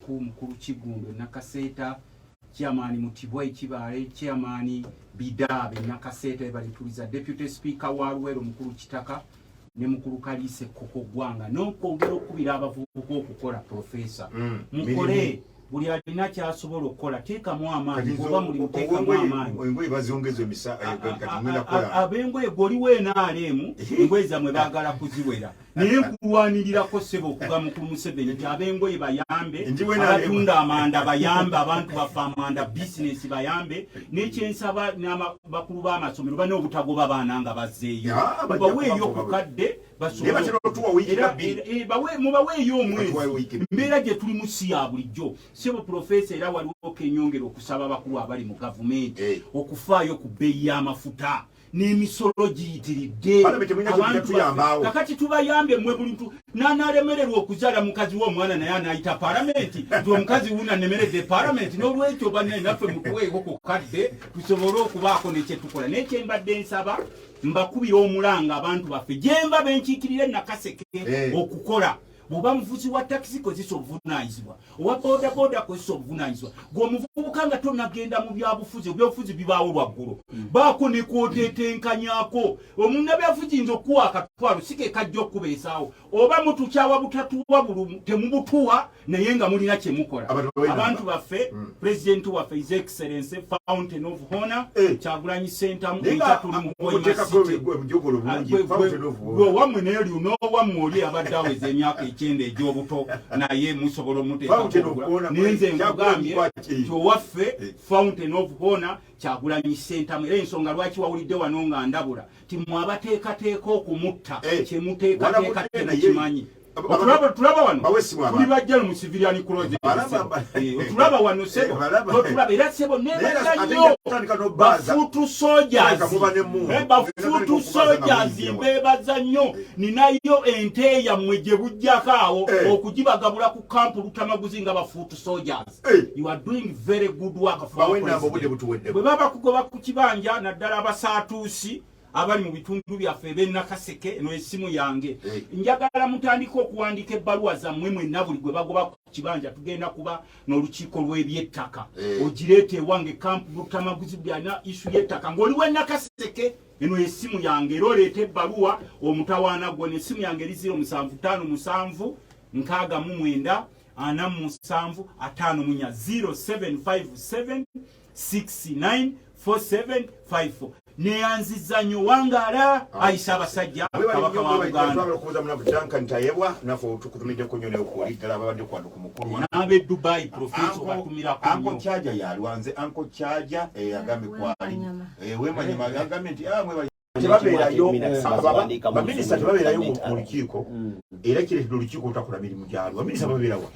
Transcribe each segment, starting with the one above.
ku mukuru Kigundo Nakaseta chairman Mutibwa Ekibale chairman Bidabe Nakaseta balituliza deputy speaker wa Luwero mukuru Kitaka ne mukuru Kalise Koko Gwanga n'okwongera okubira abavubuka okukola professor mukole buli alina kyasobola okukola teekamu amaanyi kuba muli muteekamu amaanyi engoye bazongeza emisa kati mwina kola abengoye goliwo enaalemu engoye zamwe baagala kuziwera naye nkulwanirirako ssebo okuva mukulu Museveni nti abengoye bayambe abatunda amanda bayambe abantu bafa amanda bizinesi bayambe n'ekyensaba bakulu b'amasomero bane obutagoba baana nga bazzeeyo baweeyo okukadde mubaweeyo omwezi mbeera gye tuli mu si ya bulijjo sebo profesa era waliwo kenyongera okusaba abakulu abali mu gavumenti okufaayo ku bbeeyi y'amafuta n'emisolo giyitiridde kakati tubayambe mwe buli muntu n'analemererwa okuzaala mukazi w'omwana naye anaayita palamenti nti omukazi wuuna nemeredde palamenti n'olwekyo bannaye naffe mutuweeko ku kadde tusobole okubaako nekyetukola n'ekyembadde nsaba mbakubira omulanga abantu baffe gyenva benkiikirire Nakaseke okukola bw'oba muvuzi wa takisi kozesa obuvunaanyizibwa owa bodaboda kozesa obuvunaanyizibwa ng'omuvubuka nga tonagenda mu byabufuzi ebyobufuzi bibaawo lwaggulu baako ne kwotetenkanyako omunnabyafuzi nze okuwa akatwalo si ke kajja okubeesaawo oba mutukyawa butatuwa bulu temubutuwa naye nga mulina kye mukola abantu baffe pulezidenti waffe his excellence fountain of honor Kyagulanyi Ssentamu ekyatuli mu gwewammwe naye oli n'owammwe oli abadde aweza emyaka ekyenda egy'obuto naye musobola omuteeka nenze nkugambye kyowaffe fountain of honor Kyagulanyi Ssentamu era ensonga lwaki wawulidde wano nga ndabula ti mwabateekateeka okumutta kyemuteekateeka temukimanyi tulaba wano tuli bajjalo mu civilian closet tulaba wano sebo tulaba era sebo nebaza nnyo bafutu soldiers mbebaza nnyo ninayo ente yammwe gye bujjako awo okugibagabula ku kampu Luttamaguzi nga bafutu soldiers you are doing very good work for bwe baba kugoba ku kibanja naddala abasaatuusi abali mu bitundu byaffe Nakaseke eno esimu yange njagala mutandika okuwandika ebbaluwa zammwe mwenna buli gwe bagoba ku kibanja tugenda kuba n'olukiiko lw'ebyettaka ogireeta ewange kampu Luttamaguzi byana isu y'ettaka ng'oliwe Nakaseke eno esimu yange era oleeta ebbaluwa omutawaana gwe n'essimu yange eri 0757 69 47 0757 69 4754 neyanziza nnyo wangala ayisa abasajja kabaka wa Buganda n'ab'e Dubai professor batumirako Anko Chaja yalwanze Anko Chaja agambe kwali wemanyima agambe nti mwe tebabeerayo baminisita tebabeerayo mu lukiiko era kireetedde olukiiko otakula mirimu gyalwo baminisita babeerawo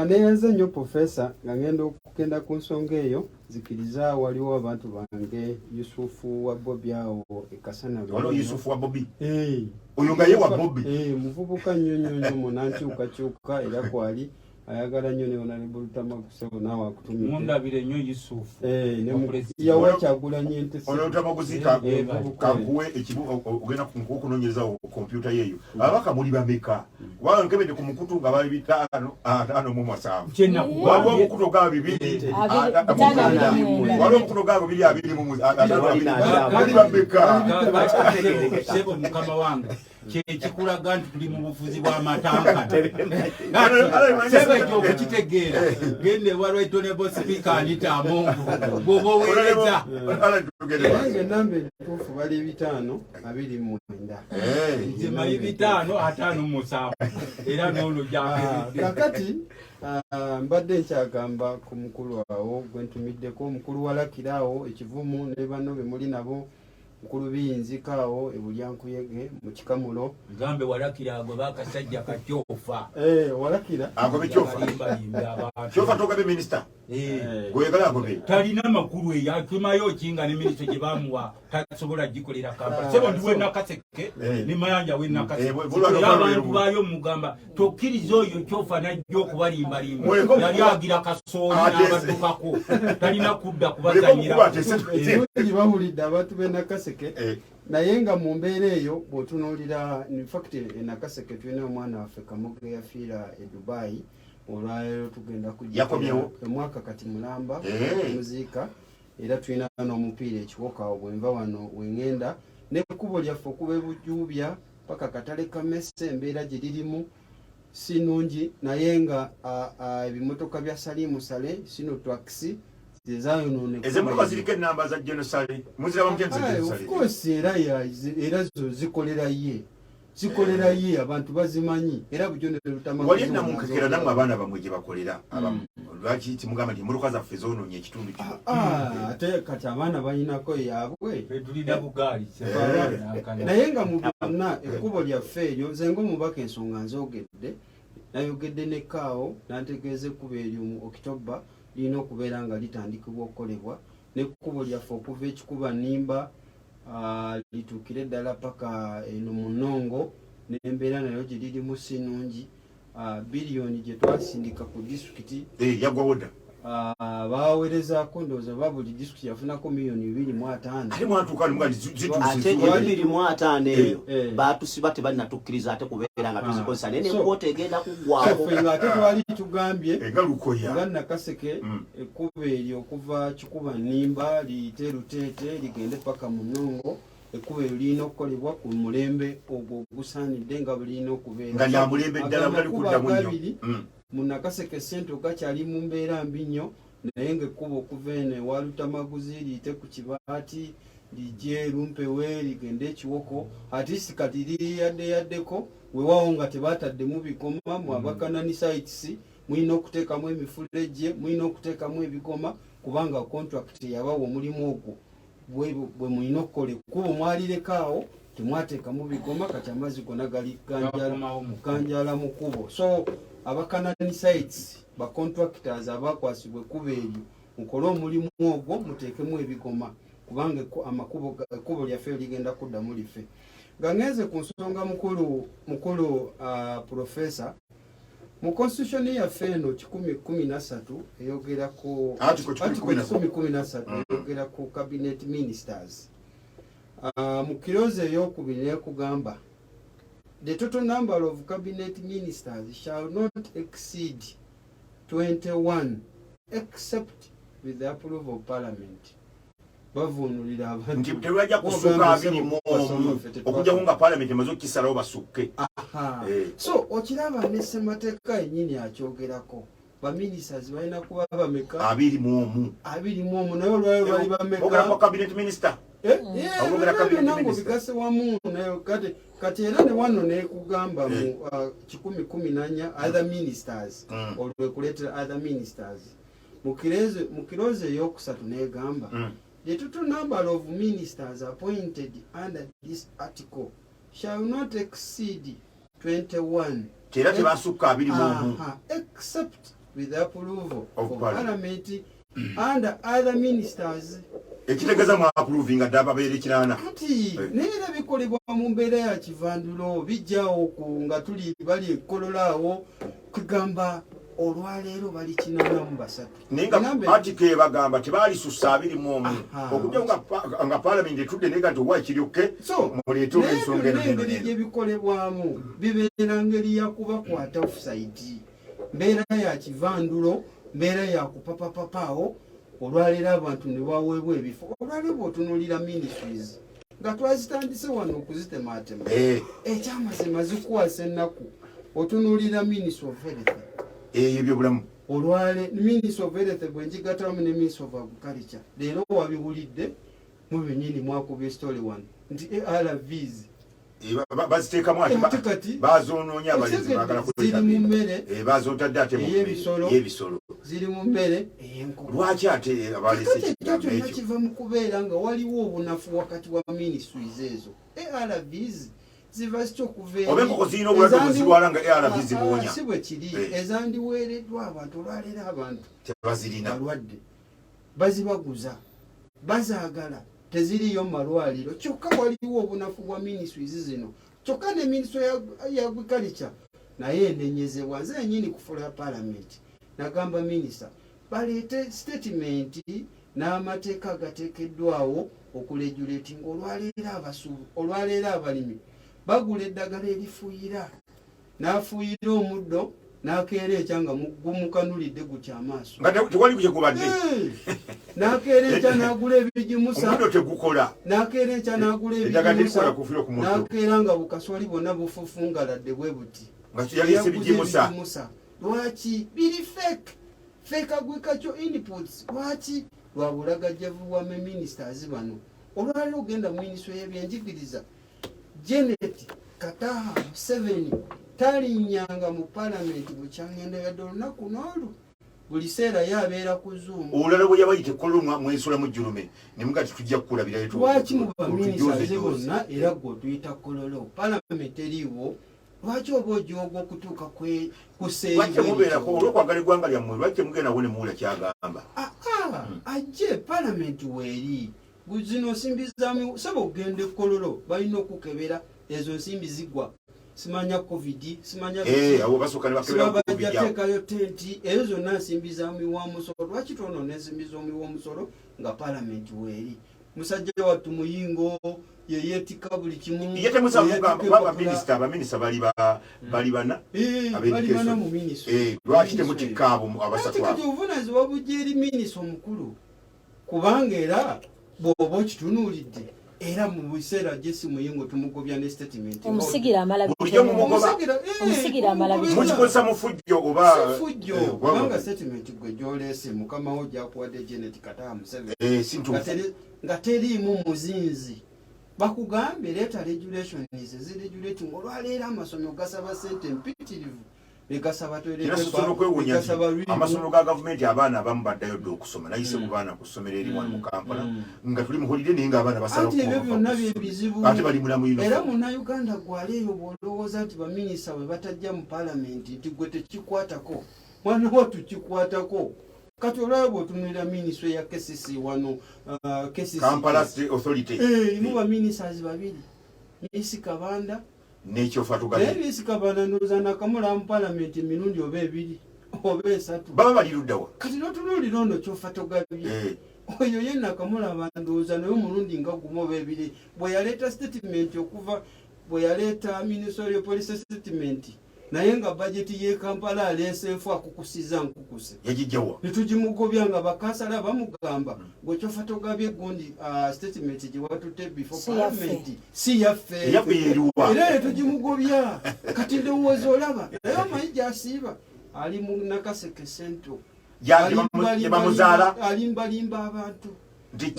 neyanze nnyo profesa nga ngenda okugenda ku nsonga eyo zikiriza waliwo abantu bange Yusufu wa Bobi awo ekasana waliwo Yusufu wa Bobi oyo nga ye wa Bobi muvubuka nnyo munankyukakyuka era kwali ayagala nnyo ne Honorable Luttamaguzi naawe akutumidde mundabire nnyo Yusufu yawa Kyagulanyi ente Luttamaguzi kakuwe ekibu ogenda okunoonyereza kompyuta yeeyo ababaka muli bameka kubanga nkebedde ku mukutu nga bali 5 waliwo omukutu ogaba 2 waliwo omukutu ogaba 2 muli bameka sebo mukama wange kyekikulaga nti tuli mu bufuzi bw'amatanka sebo okukitegeera gende walwa Honorable Speaker Anita Amongo bw'oba oweereza enamba entuufu bali 529 nze mayi 557 era n'ono kakati mbadde nkyagamba ku mukulu awo gwe ntumiddeko omukulu walakira awo ekivumu ne bano be muli nabo mukulu biyinzikaawo ebulyankuyege mu kikamulo gambe walakira agwe bakasajja katyofa walakira agobe kyofa togabe minisita gwegala agobe talina makulu eyo atumayo kinga ne minisita gye bamuwa tasobola gikolera kampala sebo ndiwe Nakaseke ne mayanja we Nakaseke abantu bayo mugamba tokkiriza oyo kyofa najja okubalimbalimba yali agira kasooli n'abaddukako talina kudda kubazanyira bawulidde abantu be Nakaseke naye nga mu mbeera eyo bw'otunuulira in fact Nakaseke tulina omwana waffe Kamuge yafiira e Dubai olwaleero tugenda kujja omwaka kati mulamba muziika era tulina n'omupiira ekiwoka bwenva wano wengenda n'ekkubo lyaffe okuba ebujjuubya paka katale kamese embeera gye lirimu si nnungi naye nga ebimotoka bya salimusale sino taxi era zo zikolera ye abantu bazimanyi era bujo wali namukekera namwe abaana bamwe gye bakolera lwaki timugamba nti emmotoka zaffe zoononye ekitundu kino ate kati abaana balinako yaabwe naye nga mu byonna ekkubo lyaffe eryo nze ng'omubaka ensonga nzogedde nayogedde nekaawo nantegeeza ekkubo eryo mu October lina okubeera nga litandikibwa okukolebwa n'ekkubo lyaffe okuva ekikuba nnimba lituukire ddala paka eno mu Nnongo n'embeera nayo gye lirimu si nnungi biliyoni gye twasindika ku disitulikiti yagwawo dda bawerezaako ndowooza ba buli disitulikiti yafunako miliyoni 2.5 ate 2.5 eyo batusiba tebalinatukiriza ate kubeera nga tuzikozesa naye nekwoto egenda kuggwako ate twali tugambye nga Nakaseke ekkubo eryo okuva kikuba nnimba liyite Luteete ligende paka mu Nnongo ekkubo eryo lirina okukolebwa ku mulembe ogwo ogusaanidde nga bulirina okubeera nga lyamulembe ddala butali kuddamu nnyo mu Nakaseke sente gakyali mu mbeera mbi nnyo naye ng'ekkubo okuva eno ewa Luttamaguzi liyite ku Kibaati lijje Lumpewe ligende Ekiwoko ati kati liriyaddeko weewaawo nga tebaataddemu bikoma mu Abakanani sites mulina okuteekamu emifulejje mulina okuteekamu ebikoma kubanga contract yabawa omulimu ogwo bwe mulina okukola ekkubo mwalireko temwateekamu bikoma kati amazzi gonna gali ganjala mu kkubo so Abakanani sites ba contractors abakwasibwa ekkubo eryo mukole omulimu ogwo muteekemu ebikoma kubanga ekkubo lyaffe ligenda kuddamu life nga ngenze ku nsonga mukulu professor mu constitution yaffe eno 1013 eyogera ku article 1013 eyogera ku cabinet ministers mu kirozo ey'okubiri nekugamba the total number of cabinet ministers shall not exceed 21 except with the approval of parliament. Bavunulira abantu nti tewajja kusuka 21 okujja nga parliament emaze okisalawo basukke. So okiraba ne Ssemateeka yennyini akyogerako baministers balina kuba bameka 21 naye olwayo bali bameka ogamba cabinet minister nango bigase wamu kati era ne wano nekugamba mu 1014 other ministers olwekuleetera other ministers mu kirozo ey'okusatu negamba the total number of ministers appointed under this article shall not exceed 21 tera tebasukka 21 except with the approval of parliament under other ministers ekitegeza mu approving adaba beere kirana ati neera bikolebwa mu mbeera ya kivandulo bijjawo ku nga tuli bali ekololaawo kugamba olwaleero bali 83 ninga article bagamba tebali susa 21 okujja nga parliament etudde nega to wa kiryoke muleeto ensonga eno gye bikolebwamu bibeera ngeri ya kubakwata offside mbeera ya kivandulo mbeera ya kupapapapaawo olwaleero abantu ne baweebwa ebifo olwaleero otunuulira ministries nga twazitandise wano okuzitemaatema ekyamazima zikuwasa ennaku otunuulira ministry of health ebyo bulamu olwale ministry of health bwenjigatamu ne ministry of agriculture leero wabiwulidde mu bennyini mwakubya story one nti ARVs baziteekamu ati bazoononya abalenzi baagala ziri mu mmere bazootadde ate y'ebisolo ziri mu mmere ey'enkoko lwaki ate abalese ekigambo ekyo kiva mu kubeera nga waliwo obunafu wakati wa ministries ezo ARVs ziva zitya okuva oba enkoko zirina obulwadde bwezirwala nga ARVs zibuwonya si bwe kiri ezandiweereddwa abantu olwaleero abantu tebazirina balwadde bazibaguza bazaagala teziriyo malwaliro kyokka waliwo obunafu bwa ministries zino kyokka ne ministry ya agriculture naye endenyezebwa nze ennyini kufula parliament nagamba minisita baleete statement n'amateeka agateekeddwawo okuregulatinga olwaleero abalimi bagula eddagala erifuuyira n'afuuyira omuddo nakera ekyanga gumukanulidde gutya amaaso nga tewali kukyekubadde nakera ekya nagula ebijimusa omudo tegukola nakera ekya nagula ebijimusa nakera nga bukaswali bonna bufufungaladde bwe buti nga yalise ebijimusa lwaki biri fake agwekakyo inputs lwaki lwabulagajjavu bwa ministers bano olwali ogenda mu minisitule y'ebyenjigiriza Janet Kataha 7 talinyanga mu parliament bukyangenda yadde olunaku n'olu buli seera yabeera ku Zoom olala bwe yabayite kolomwa mwesula mu julume ne mugati tujja kukulabira yetu lwaki mu baministers bonna era gwe tuyita kololo parliament eriwo lwaki oba ojoga okutuuka lwaki mubeerako olwokwagala eggwanga lyammwe lwaki mugenda wone muwula kyagamba ajje parliament weeri zino nsimbi zamu saba ogende kololo balina okukebera ezo nsimbi zigwa simanya covid simanya abo basooka ne bakebera covid yateekayo tenti ezo zonna nsimbi zamu wa musolo lwaki twonoona ensimbi z'omu w'omusolo nga parliament weeri musajja wattu muyingo yeyeetika buli kimu abaminisita bali bana mu miniso lwaki temutikka abo abasatu kati obuvunanyizibwa bujja eri minisita omukulu kubanga era bw'oba okitunuulidde era mu biseera Jesse Muyingo tumugobya ne statement omusigira amala mukikozesa mu fujjo oba fujjo kubanga statement gwe gy'oleese mukama wo gyakuwadde Janet Kataha 7 nga teriimu muzinzi bakugambe leeta regulations eziregulating olwaleero amasomero gasaba sente mpitirivu negasaba amasomero ga gavumenti abaana abamu baddayo dde okusoma nayise mu baana ku ssomero eri wano mu Kampala nga tuli muholide naye ng'abaana basalaebyo byonna byebizibu ate bali mulamu era munnayuganda gwaleeyo bw'olowooza nti baminisita bwe batajja mu paalamenti nti gwe tekikwatako mwana wa tukikwatako kati olwala bw'otunulira minisitule ya KCC wano Kampala State Authority mu baminisiters babiri Miss Kabanda n'ekyofa tugabe Miss Kabanda ndowooza nakamula mu paalamenti emirundi oba ebiri oba esatu baba bali luddawa kati n'otunuulira ono kyofa togabye oyo ye nakamula bandowooza naye omulundi nga gumu oba ebiri bwe yaleeta statement okuva bwe yaleeta ministerial police statement naye nga bajeti ye Kampala aleeseefu akukusiza nkukuse yagijjawa netugimugobya nga bakasala bamugamba gwekyofa togabye gundi statement gye watutte before parliament si yaffe era netugimugobya kati ndowooza olaba naye omanyi gyasiiba ali mu Nakaseke Central alimbalimba abantu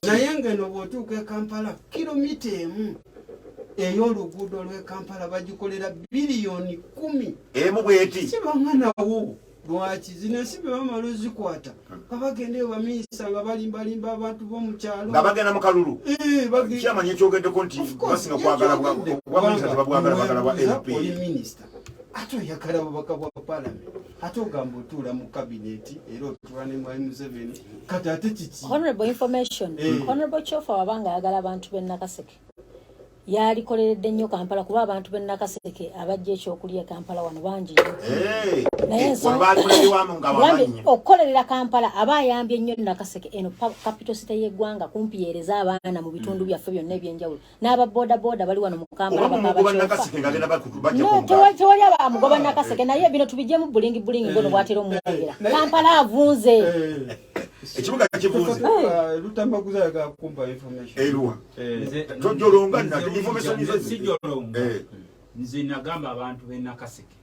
naye ngeno bw'otuuka e Kampala kilomita emu ey'oluguudo lw'e Kampala bagikolera biliyoni 10 emu bweti sibanganawo lwaki zino ensimbi bamala ozikwata babagenda baminisita nga balimbalimba abantu b'omukyalo nga bagenda mu kalulu kyamanya ekyogeddeko nti basinga kwagala bwaminisita tebabwagala bagala bwa LP oli minisita ate oyagala bubaka bwa paalamenti ate ogamba otuula mu kabineti era otuula ne mwali Museveni kati ate kiki honorable information honorable Chofa wabanga ayagala abantu b'e Nakaseke yalikoleredde nnyo Kampala kuba abantu b'e Nakaseke abajja ekyokulya Kampala wano bangi naye okukolerera Kampala aba ayambye nnyo Nakaseke eno capital city y'eggwanga kumpi yereza abaana mu bitundu byaffe byonna ebyenjawulo n'aba boda bali wano mu Kampala tewali abamugoba Nakaseke naye bino tubijjemu bulingi ngono bwatera omwogera Kampala avunze ekibuga kivuze Luttamaguzi agakumpa information eruwa tojolonga na information sijolonga nze nagamba abantu b'e Nakaseke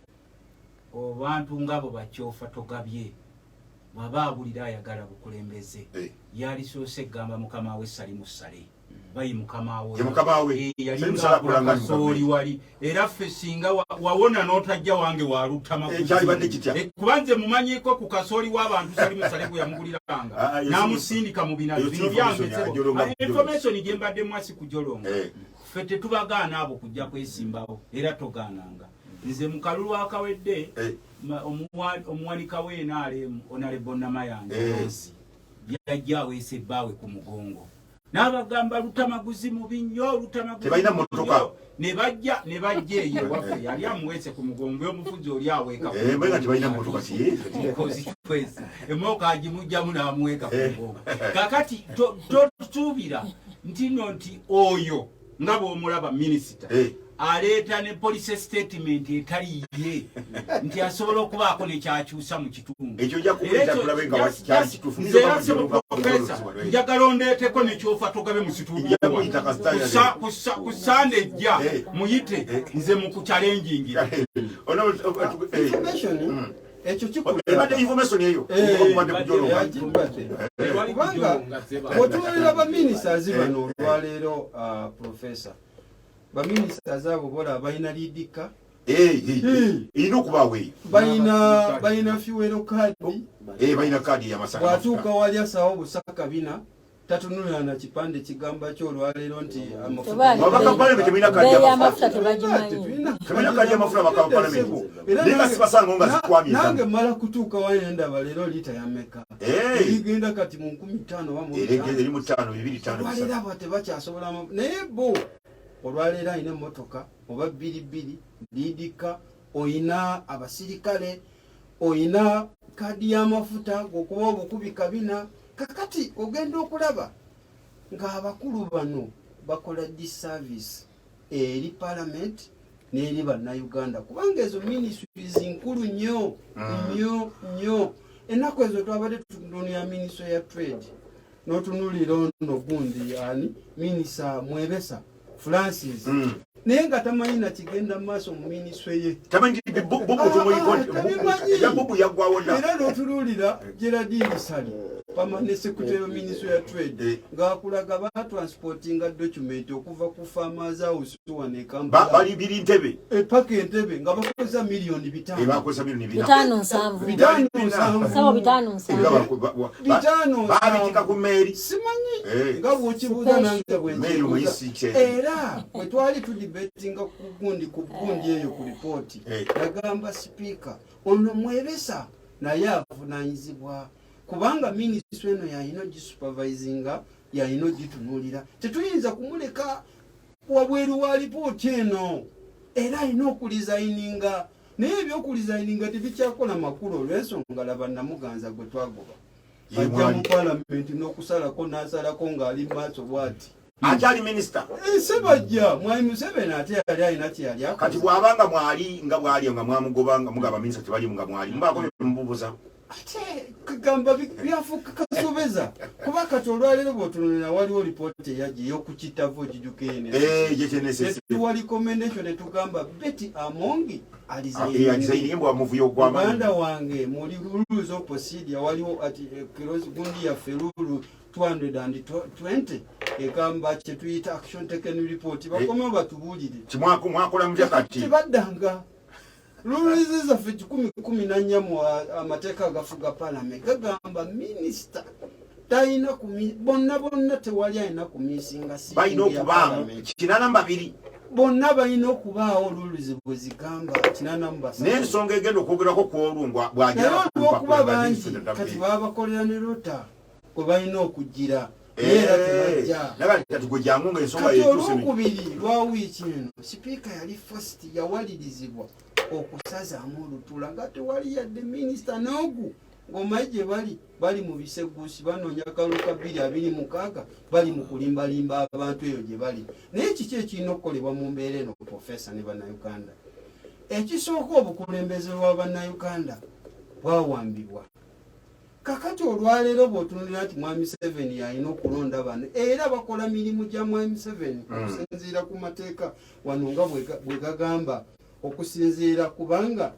abantu ngabo bakyofa togabye baba abulira ayagala bukulembeze yali soose gamba mukama we Salimu Sale bayi mukama we yali musakulanga soli wali era ffe singa wawona n'otajja wange wa Luttamaguzi kubanze mumanyiko ku kasoli w'abantu Salimu Sale bwe yamuguliranga namusindika mu binazi byange information gye mbadde mwasi kujolonga ffe tetubagaana abo kujja kwesimbawo era togaananga nze mu kalulu akawedde omuwanika w'enaale Honorable Namayange yajja aweesa ebbaawe ku mugongo n'abagamba Luttamaguzi mubi nnyo Luttamaguzi tebalina mmotoka ne bajja eyo waffe yali amuweese ku mugongo omuvuzi oli aweeka nga tebalina mmotoka kwezi emmotoka agimugjamu n'amuweeka ku mugongo kakati totuubira nti oyo nga bw'omulaba minisita aleeta ne police statement etali ye nti asobola okubaako nekyakyusa mu kitundu ekyo ojja kuwulira tulabe nga kyali kituufu nze era sebo profesa njagala ondeeteko nekyofa togabe mu situdiyo ku sande ejja muyite nze mu kuchallengingira ekyo kikubadde information eyo okubadde kujolonga kubanga otuwulira baminisiters bano olwaleero profesa baminisiters abo bola balina liidika erina okubaawo eyo balina fuero kaadi balina kaadi yamasaka bwatuuka wali asawo busaka bina tatunulira na kipande kigamba kyolwaleero nti nange mala kutuuka wali ndaba leero liita yameka erigenda kati mu 15 abo tebakyasobola naye bo olwaleero alina emmotoka oba bbiribiri liidika oyina abasirikale oyina kaadi y'amafuta gokuba obukubika bina kakati ogenda okulaba ng'abakulu bano bakola disservice eri parliament n'eri bannayuganda kubanga ezo ministries nkulu nnyo nnyo ennaku ezo twabadde tutunulira ministry ya trade n'otunulira ono gundi ani minisita Mwebesa Francis naye nga tamanyi nakigenda mu maaso mu ministry ye era n'otunulira Geraldine Sali permanent secretary of ministry of trade ngakulaga ba transportinga document okuva ku farmers house wane Kampala bali biri Ntebe paka Entebbe nga bakoza milioni 5 bakoza milioni 5 babitika ku meri simanyi nga bwokibuuza nange bwenzi era bwe twali tudibetinga ku gundi eyo ku report yagamba speaker ono Mwebesa naye avunanyizibwa kubanga ministry eno yalina gisupervisinga yalina gitunulira tetuyinza kumuleka wabweru wa lipooti eno era alina okulizayininga naye ebyokulizayininga tebikyakola makulu olw'ensonga laba Namuganza gwe twagoba ajja mu palamenti n'okusalako n'asalako ng'ali maaso bw'ati akyali minisita sebajja Mwami Museveni ate yali alina kyeyali kati bw'abanga mwali nga bwali nga mwamugobanga mugaba minisita tebali nga mwali mbaako mububuza ate kagamba byafuuka kasobeza kuba kati olwaleero bw'otunulira waliwo lipooti eyajja ey'okukitavo GGNSS wali commendation etugamba Betty Amongi uganda wange muli rules of procedure waliwo ati gundi yaffe rulu 220 egamba kyetuyita action taken report bakoma batubuulire mwakola mutya kati tebaddanga Luluzi zaffe 10 mu amateeka agafuga parliament gagamba minister talina bonna tewali alina kumisinga balina okubaamu 82 bonna balina okubaawo luluzi bwe zigamba 83 n'ensonga egenda okwogerako ku olungwa bw'agyolwokuba bangi kati babakolera ne lota kwe balina okugira era tebajja kati olwokubiri lwa wiiki eno sipiika yali first yawalirizibwa okusazaamu olutula nga tewali yadde minisita n'ogu ng'omayi gye bali mu biseguusi banoonya kaluka 226 bali mu kulimbalimba abantu eyo gye bali naye kiki ekirina okukolebwa mu mbeera eno profesa ne bannayuganda ekisooka obukulembeze bwa bannayuganda bwawambibwa kakati olwaleero bw'otunulira nti Mwami Museveni alina okulonda bano era bakola mirimu gya Mwami Museveni okusinziira ku mateeka wano nga bwe gagamba okusinziira kubanga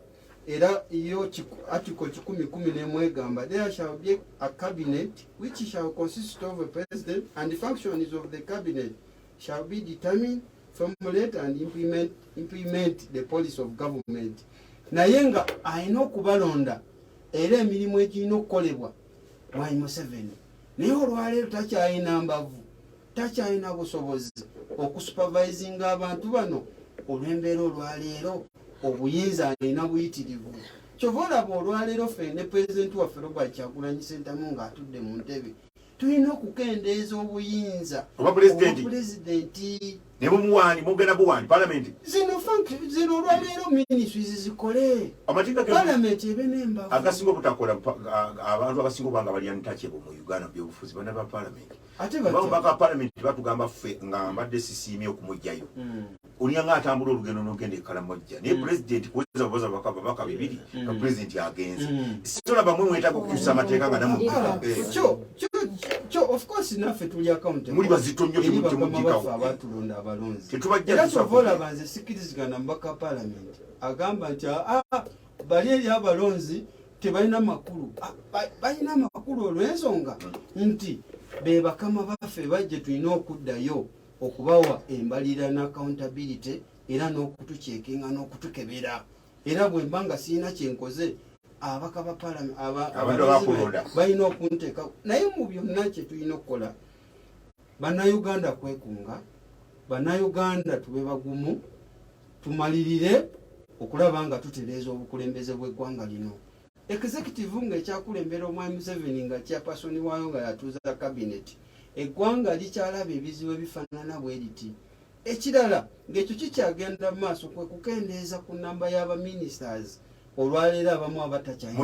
era iyo article 10 egamba there shall be a cabinet which shall consist of a president and the functions of the cabinet shall be determined, formulate and implement the policy of government. Naye nga alina okubalonda era emirimu egirina okukolebwa Mwami Museveni naye olwaleero takyalina mbavu takyalina busobozi okusupervisinga abantu bano olw'embeera olwaleero obuyinza alina buyitirivu kyova olaba olwaleero ffe ne pulezidenti waffe Robert Kyagulanyi Ssentamu ng'atudde mu ntebe tulina okukendeeza obuyinza obupulezidenti ne bumuwaani mugenda buwaani palamenti zino olwaleero ministries zikole palamenti ebe n'embavu agasinga obutakola abantu abasinga obanga balya ntachebo mu Uganda byobufuzi bana ba palamenti ate baka palamenti batugamba ffe nga mbadde sisiimye okumugjayo Unyanga atambula olugendo n'ogenda e Karamoja. Naye president kuweza boza bakaba bibiri nga president agenze. Sitola bamwe mwetaka okukyusa amateeka nga namuvuga. Kyo of course naffe tuli accountable. Muli bazito nnyo temujikawo. Abatulonda abalonzi. Tetubajja tusobola banze sikirizigana mbaka parliament. Agamba nti bali eri abalonzi tebalina makulu. Balina makulu olw'ensonga nti be bakama baffe bajje tulina okuddayo okubawa embalira na accountability era n'okutucekinga n'okutukebera. Era bwe mbanga sirina kyenkoze abakaba parliament balina okunteeka. Naye mu byonna kye tulina okukola bannayuganda kwekunga, bannayuganda tube bagumu, tumalirire okulaba nga tutereeza obukulembeze bw'eggwanga lino. Executive ng'ekyakulembera omwami Museveni nga chairperson waayo nga yatuuza cabinet, eggwanga likyalaba ebizibu ebifaanana bwe riti. Ekirala ng'ekyo kikyagenda mu maaso kwe kukendeeza ku nnamba y'abaministers olwaleero abamu abatakyayina.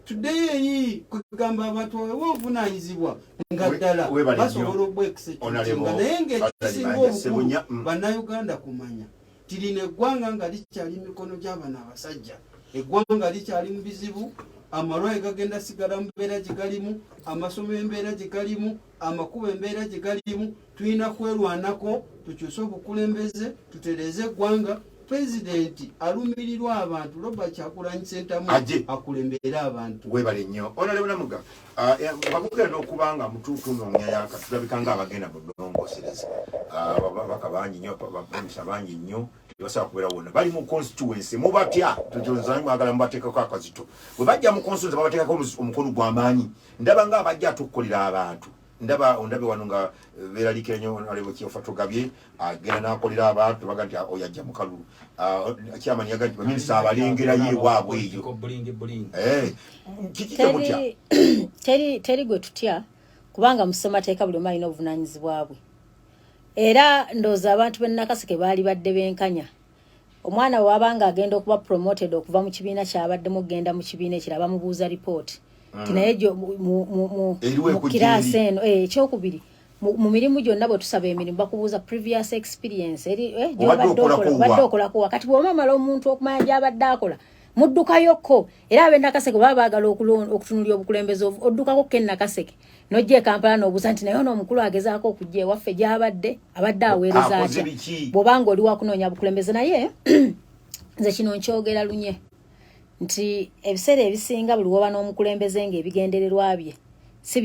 Today kugamba abantu obuvunaanyizibwa nga ddala basobola obwekisa ekinga naye ng'ekisinga obukulu bannayuganda kumanya tirina eggwanga nga likyali mikono gy'abana abasajja, eggwanga likyali mu bizibu, amalwayi gagenda sigala mu mbeera gye galimu, amasomero embeera gye galimu, amakubo embeera gye galimu. Tulina kwerwanako tukyuse obukulembeze tutereeze eggwanga. President alumirirwa abantu Robert Kyagulanyi Ssentamu akulembera abantu. Webale nnyo. Honorable Namuga, bakugenda okubanga mutuufu n'omyaka tulabika ng'abagenda mu ddongosereza. Babaka bangi nnyo, bapulomisa bangi nnyo, tebasobola kubeera wonna. Bali mu constituency mubatya, tujonzanyi mwagala mubateekako akazito. Bwe bajja mu constituency babateekako omukono gw'amaanyi. Ndaba ng'abajja atukolera abantu. Ondabe wano nga beeralikira nnyo Honorable Kyofa Togabye agenda n'akolera abantu baga nti oyajja mu kalulu. Chairman yaga nti baminisita abalengera ye waabwe eyo. Kiki kyamutya? Teri gwe tutya kubanga musemateeka buli omu alina obuvunaanyizibwa bwe. Era ndowooza abantu b'e Nakaseke baali badde benkanya. Omwana wabanga agenda okuba promoted okuva mu kibiina ky'abaddemu okugenda mu kibiina ekirala bamubuuza report. Tinayejo mu kirasi eno ekyokubiri mu mirimu gyonna bwe tusaba emirimu bakubuuza previous experience eri gyobadde okolako wakati bw'omamala omuntu okumanya gy'abadde akola muddukayokko. Era ab'e Nakaseke baba baagala okutunulya obukulembeze oddukako ke Nakaseke n'ojja e Kampala n'obuuza nti naye ono omukulu agezaako okujja ewaffe gy'abadde abadde aweereza atya bw'obanga oli wakunoonya bukulembeze. Naye nze kino nkyogera lunye nti ebiseera ebisinga buli woba n'omukulembeze ng'ebigendererwa bye si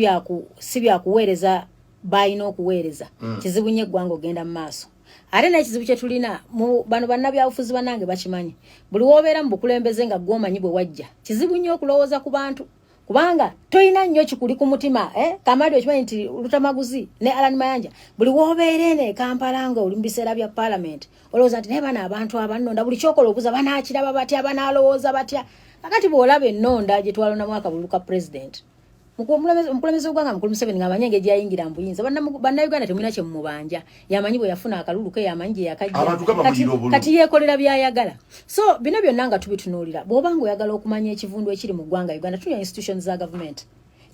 byakuweereza b'alina okuweereza. Kizibu nnyo eggwanga ogenda mu maaso. Ate n'ekizibu kye tulina bano bannabyabufuzi bannange bakimanyi, buli w'obeera mu bukulembeze nga gw'omanyi bwe wajja kizibu nnyo okulowooza ku bantu kubanga toyina nnyo kikuli ku mutima. Kamadi okimanyi nti Luttamaguzi ne Alan Mayanja buli w'obeera eno e Kampala nga oli mu biseera bya parliament olowooza nti naye bano abantu abannonda buli kyokola obuuza banaakiraba batya banaalowooza batya. Kakati bw'olaba ennonda gye twalonamu akabuluka president omukulembeze w'eggwanga mukulu Museveni ng'amanyi engeri gy'ayingira mu buyinza. Bannayuganda temulina kye mumubanja, yamanyi bwe yafuna akalulu ke, yamanyi gye yakajja kati yeekolera by'ayagala. So bino byonna nga tubitunuulira bw'obanga oyagala okumanya ekivundu ekiri mu ggwanga Uganda tulina institutions za government.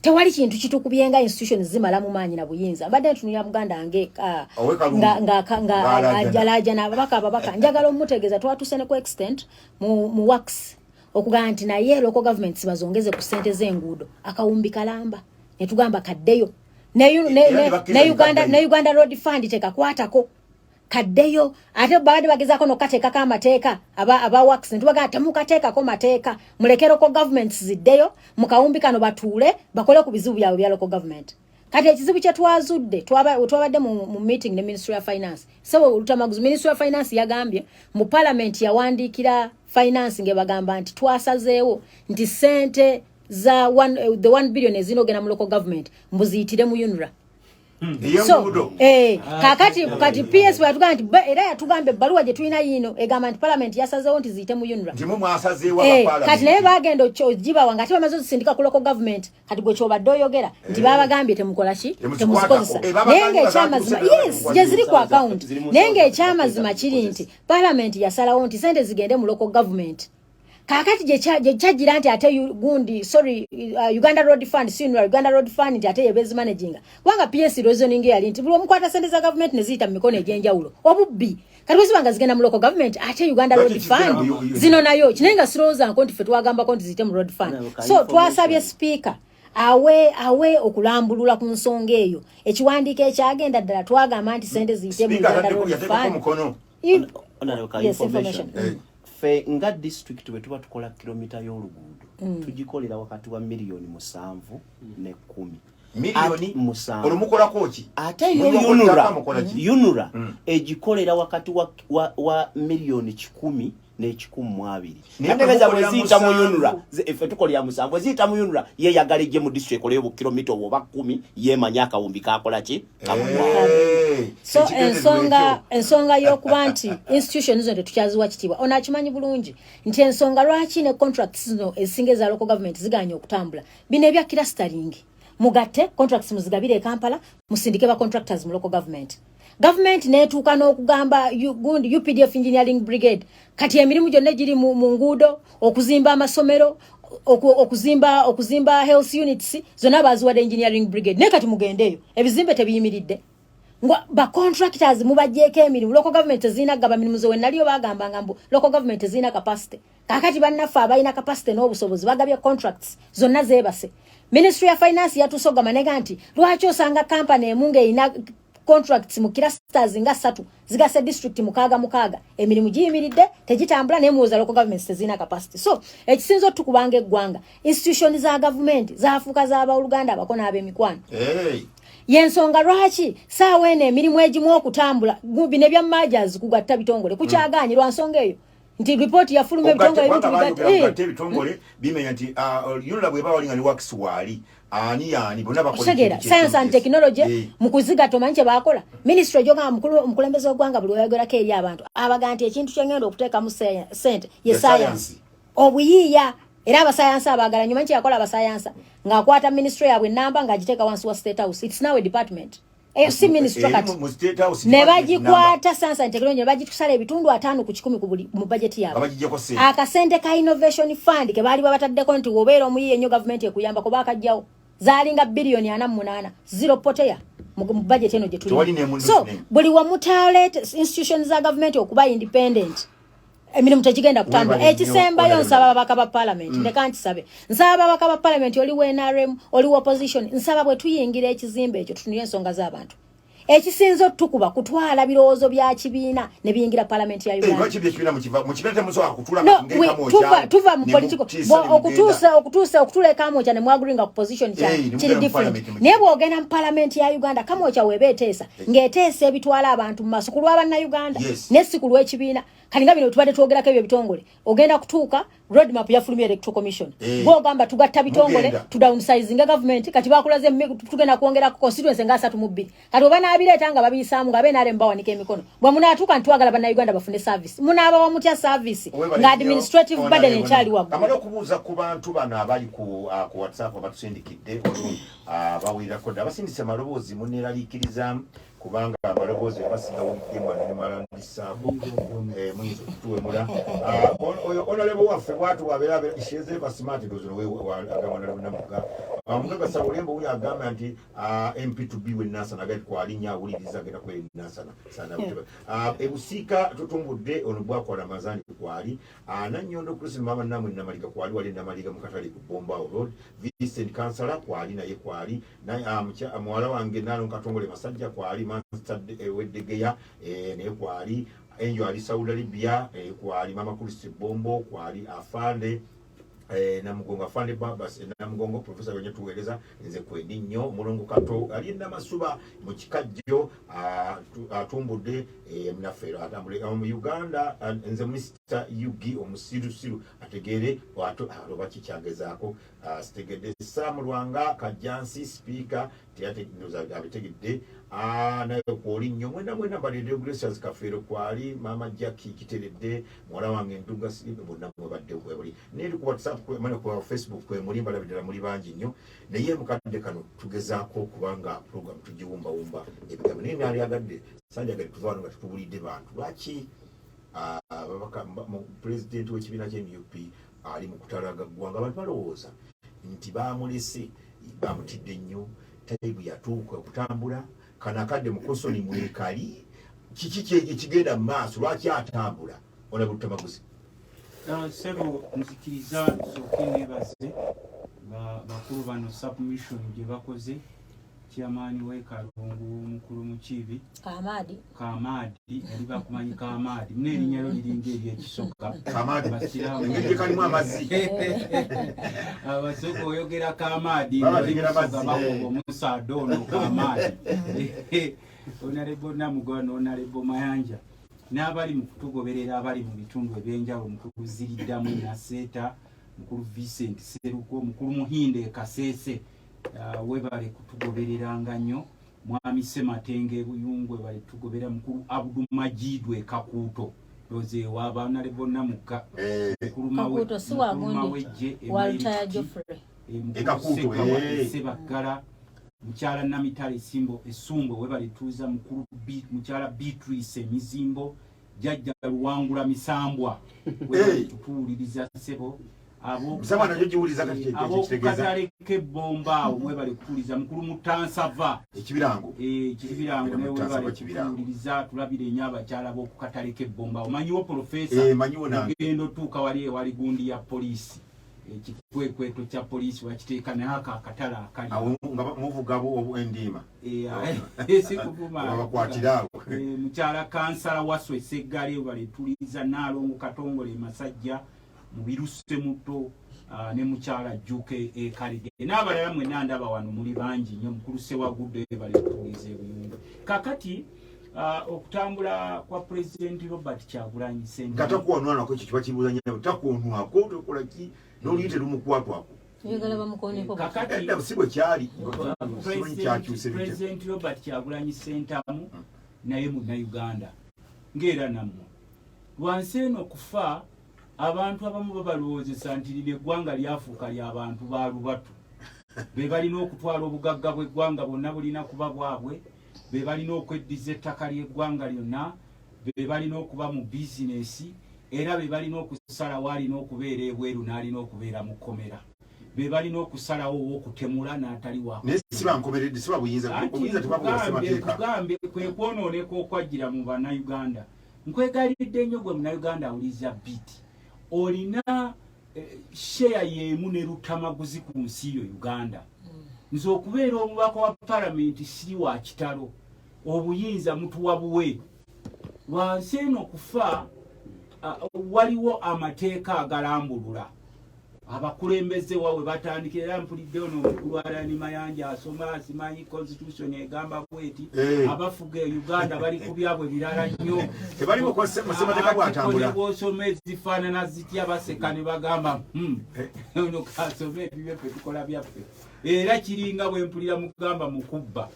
Tewali kintu kitukubye nga institutions zimala mu maanyi na buyinza. Mbadde ntunulira Buganda ng'ajalaja n'ababaka njagala omutegeeza twatuse ne ku extent mu wax okugamba nti naye local governments bazongeze ku ssente z'enguudo akawumbi kalamba ne tugamba kaddeyo ne Uganda Road Fund tekakwatako kaddeyo. Ate baadde bagezaako n'okukateekako amateeka aba wax ne tubagamba temukateekako mateeka muleke local governments ziddeyo mu kawumbi kano batuule bakole ku bizibu byabwe bya local government. Kati ekizibu kye twazudde twabadde mu meeting ne Ministry of Finance. So Luttamaguzi Ministry of Finance yagambye mu parliament yawandiikira finance nge bagamba nti twasazeewo nti sente za the 1 billion ezinogenda mu local government mbuziyitire mu UNRA. So kati PS batugamba nti era yatugamba ebbaluwa gye tulina yino egamba nti parliament yasazeewo nti ziyite mu UNRA. Kati naye bagenda ogibawa nga ate bamaze ozisindika ku local government kati gwe kyobadde oyogera nti babagambye temukola ki temuzikozesa. Naye ng'ekyamazima gye ziri ku account naye ng'ekyamazima kiri nti parliament yasalawo nti sente zigende mu local government kakati je chagira anti ate gundi sorry Uganda Road Fund senior Uganda Road Fund ate yebezi managing wanga PS reasoning yali nti bulo mukwata sente za government nezita mikono ejenjawulo obubbi kati bwe banga zigenda mu local government ate Uganda Road Fund zino nayo kinenga siroza nkonti fe twagamba konti zite mu road fund so twasabye speaker awe okulambulula ku nsonga eyo ekiwandiiko ekyagenda ddala twagamba anti sente ziyite mu Uganda Road Fund. Yes, information. Fe nga district bwe tuba tukola kilomita y'oluguudo tugikolera wakati wa miliyoni 7 ne 10 miliyoni musanvu olumukola koki ate yunura egikolera wakati wa miliyoni 10 ne 12 nategeza bweziyita mu yunura efe tukolera musanvu eziyita mu yunura ye yagaleje mu district kolera bu kilomita oba 10 yemanya akawumbi kakola ki so ensonga y'okuba nti institutions zo tetukyaziwa kitibwa onakimanyi bulungi nti ensonga lwaki ne contracts zino ezisinga eza local government ziganye okutambula bino ebya clustering mugatte contracts muzigabire Kampala musindike ba contractors mu local government netuuka n'okugamba gundi UPDF engineering brigade kati emirimu gyonna giri mu nguudo okuzimba amasomero okuzimba health units zonna baziwadde engineering brigade naye kati mugendeeyo ebizimbe tebiyimiridde ba contractors mubajjeeko emirimu local government ezina gaba mirimu zo wenaliyo bagambanga mbu local government ezina capacity kakati bannaffe abalina capacity n'obusobozi bagabye contracts zonna zeebase Ministry of Finance yatusogama nega nti lwaki osanga company emunga ina contracts mu clusters nga 3 zigase district mukaaga emirimu giyimiridde tegitambula nemuza local government tezina capacity so ekisinzo tukubanga eggwanga institutions za government zaafuka za Uganda abakona ab'emikwano yensonga lwaki saawe ne emirimu egimu okutambula gubi ne bya majors kugatta bitongole kukyaganyirwa nsonga eyo nti report ya fulme bitongole bimenya nti yunula bwe bawalinga ni works wali ani bona bakola science and technology mukuziga tomanche bakola ministry joga mukulembeza ogwanga buli oyagera ke ya abantu abaganti ekintu kyengendo okuteka mu sente ye science obuyiya era aba science abagala nyuma nchi yakola aba science ngakwata ministry yabwe namba ngagiteka wansi wa state house it's now a department si ministry kati ne bagikwata science and technology bagitusala ebitundu 5 ku 10 mu budget yabo akasente ka innovation fund ke bali babataddeko nti obeera omuyiye nnyo government ekuyamba ko bakajjawo zalinga bilioni 48 zero poteya mu budget eno gye tuli so buli wa mutalete institutions za government okuba independent emirimu tegigenda kutambula ekisemba yo nsaba bakaba parliament ndekanti sabe nsaba bakaba parliament oli we NRM oli opposition nsaba bwe tuyingira ekizimbe ekyo tutunye ensonga z'abantu ekisinzo tukuba kutwala birowoozo bya kibiina ne biyingira parliament ya Uganda tuva mu politiko okutula kamoja ne mwagringa ku position kiri different ne bwogenda mu parliament ya Uganda kamoja webeteesa ngeteesa ebitwala abantu mu maso kulwa banna Uganda ne sikulwa ekibiina kalinga bino tubadde twogerako ebyo bitongole ogenda kutuuka roadmap ya Fulumi Electoral Commission bwogamba tugatta bitongole tu downsizing government kati bakulaze tugenda kuongera ku constituency nga 3 mu 2 kati obana abireeta nga babisaamu nga bena alemba wanike emikono bwe munatuuka ntwagala banna Uganda bafune service munaaba wa mutya service nga administrative burden enkyali waggulu kamala okubuuza ku bantu bano abali ku WhatsApp abatusindikidde bawulirako dda abasindise maloboozi muneeraliikirizamu kubanga amaloboozi abasigawo mwana ne malandisaako muyinza okutuwemula onalebo waffe bwatu wabeera isheze basimati dozolo agawanalabinamuga mugaga sabulembo uli agamba nti MP2B wenasana agati kwalinya awuliriza agenda kweri nasana sana ebusiika tutumbudde ono bwakola mazani kwali nanyondo Chris mama namwe namalika kwali wali namalika mukatali ku Bombao Road Vincent Kansala kwali naye kwali muwala wange nalo katongole masajja kwali Manstad Weddegeya naye kwali enjo ali Saudi Arabia kwali mama Chris Bombo kwali afande namugongo afande babas namugongo professor wenye tuweleza nze kwendi nnyo mulongo kato alinda masuba mu kikajjo atumbudde mnafero atambule mu Uganda nze Mr. Yugi omusirusiru ategere watu aloba kikyangezaako stegede samulwanga kajansi speaker tiate ndoza abitegedde nayo kwoli nnyo mwena badde Gracious Kafero kwali mama Jackie kiteredde mwala wange nduga sibe bonna mwebadde kwebuli neri ku WhatsApp kwemane ku Facebook kwemulimba labidala muri bangi nnyo naye mukadde kano tugezaako kubanga program tugiwumba ebigambo nini ali agadde sanja gadi tuvano nga tutubulidde bantu lwaki babaka mu president w'ekibiina ky'MUP ali mu kutalaga ggwanga abantu balowooza nti bamulese bamutidde nnyo taibu yatuuka okutambula kana akadde mukosoni mwekali kiki ekigenda mu maaso lwaki atambula ona Luttamaguzi sebo nzikiriza soke nebaze bakulu bano submission gye bakoze Chairman we Kalungu mukulu mukibi Kamadi yali bakumanyi Kamadi mune erinyalo liringa ery'ekisoka Kamadi ngeri kalimu amazi abasoko oyogera Kamadi bakuba omusado ono Kamadi onalebo Namugano onalebo Mayanja n'abali mu kutugoberera abali mu bitundu ebyenjawulo mukulu Ziriddamu Naseta mukulu Vincent Seruko mukulu Muhinde Kasese webale kutugobereranga nnyo mwami Sematenge Buyungwe bale tugobera mukulu Abdumajidwe Kakuto doze wabana lebona muka mukulu Kakuto si wagundi Walter Joffrey Kakuto Sebagala mukyala Namitale Simbo Esumbo webale tuza mukulu mukyala Beatrice Mizimbo jajja Luwangula Misambwa webale tutuuliriza sebo Msama na joji uliza katale kebomba omwe bali kutuliza mukulu Mutansava ekibirango ne bali kutuliza tulabire nyaba kyala bo ku katale kebomba omanyiwo professor manyiwo na gendo tuka wali gundi ya police kikwekweto kya police wakiteeka ne haka akatala akali muvugabo obwendima sikuvuma abakwatirawo mukyala kansala waswe Seggale bali tuliza nalongo Katongole Masajja mubiruse muto ne mukyala Juke Kalige n'abalala mwe nandaba wano muli bangi nnyo mukulu Sewagudde bali kutuliza ebiyungu kakati okutambula kwa President Robert Kyagulanyi Ssentamu kata kuonwana ko kikiba kibuza nnyo takuonwa ko tokola ki n'oluyite lumukwatwako yegala bamukoneko kakati edda busibwe kyali President Robert Kyagulanyi Ssentamu naye mu Uganda ngera namwe lwansi eno kufa abantu abamu babalowoozesa nti lino eggwanga lyafuuka ly'abantu ba lubatu be balina okutwala obugagga bw'eggwanga bwonna bulina kuba bwabwe be balina okweddiza ettaka ly'eggwanga lyonna be balina okuba mu bizinesi era be balina okusalawo alina okubeera ebweru n'alina okubeera mu kkomera be balina okusalawo ow'okutemula n'atali wakugambe kwe kwonooneka okwajjira mu bannayuganda nkwegalidde nnyo gwe munnayuganda awuliza biti olina share yemu ne Luttamaguzi ku nsi yo Uganda nze okubeera omubaka wa parliament siri wa kitalo obuyinza mutuwa buwe lwansi eno kufa waliwo amateeka agalambulula abakulembeze wawe batandikira era mpulidde ono omukulu Alani Mayanja asoma asimanyi constitution egamba bweti abafuga Uganda bali ku byabwe birala nnyo tebali mukosemateka bwatambula bw'osoma ezifaanana zitya baseka ne bagamba ono kasome ebibyo ffe tukola byaffe era kiringa bwe mpulira mugamba mukubba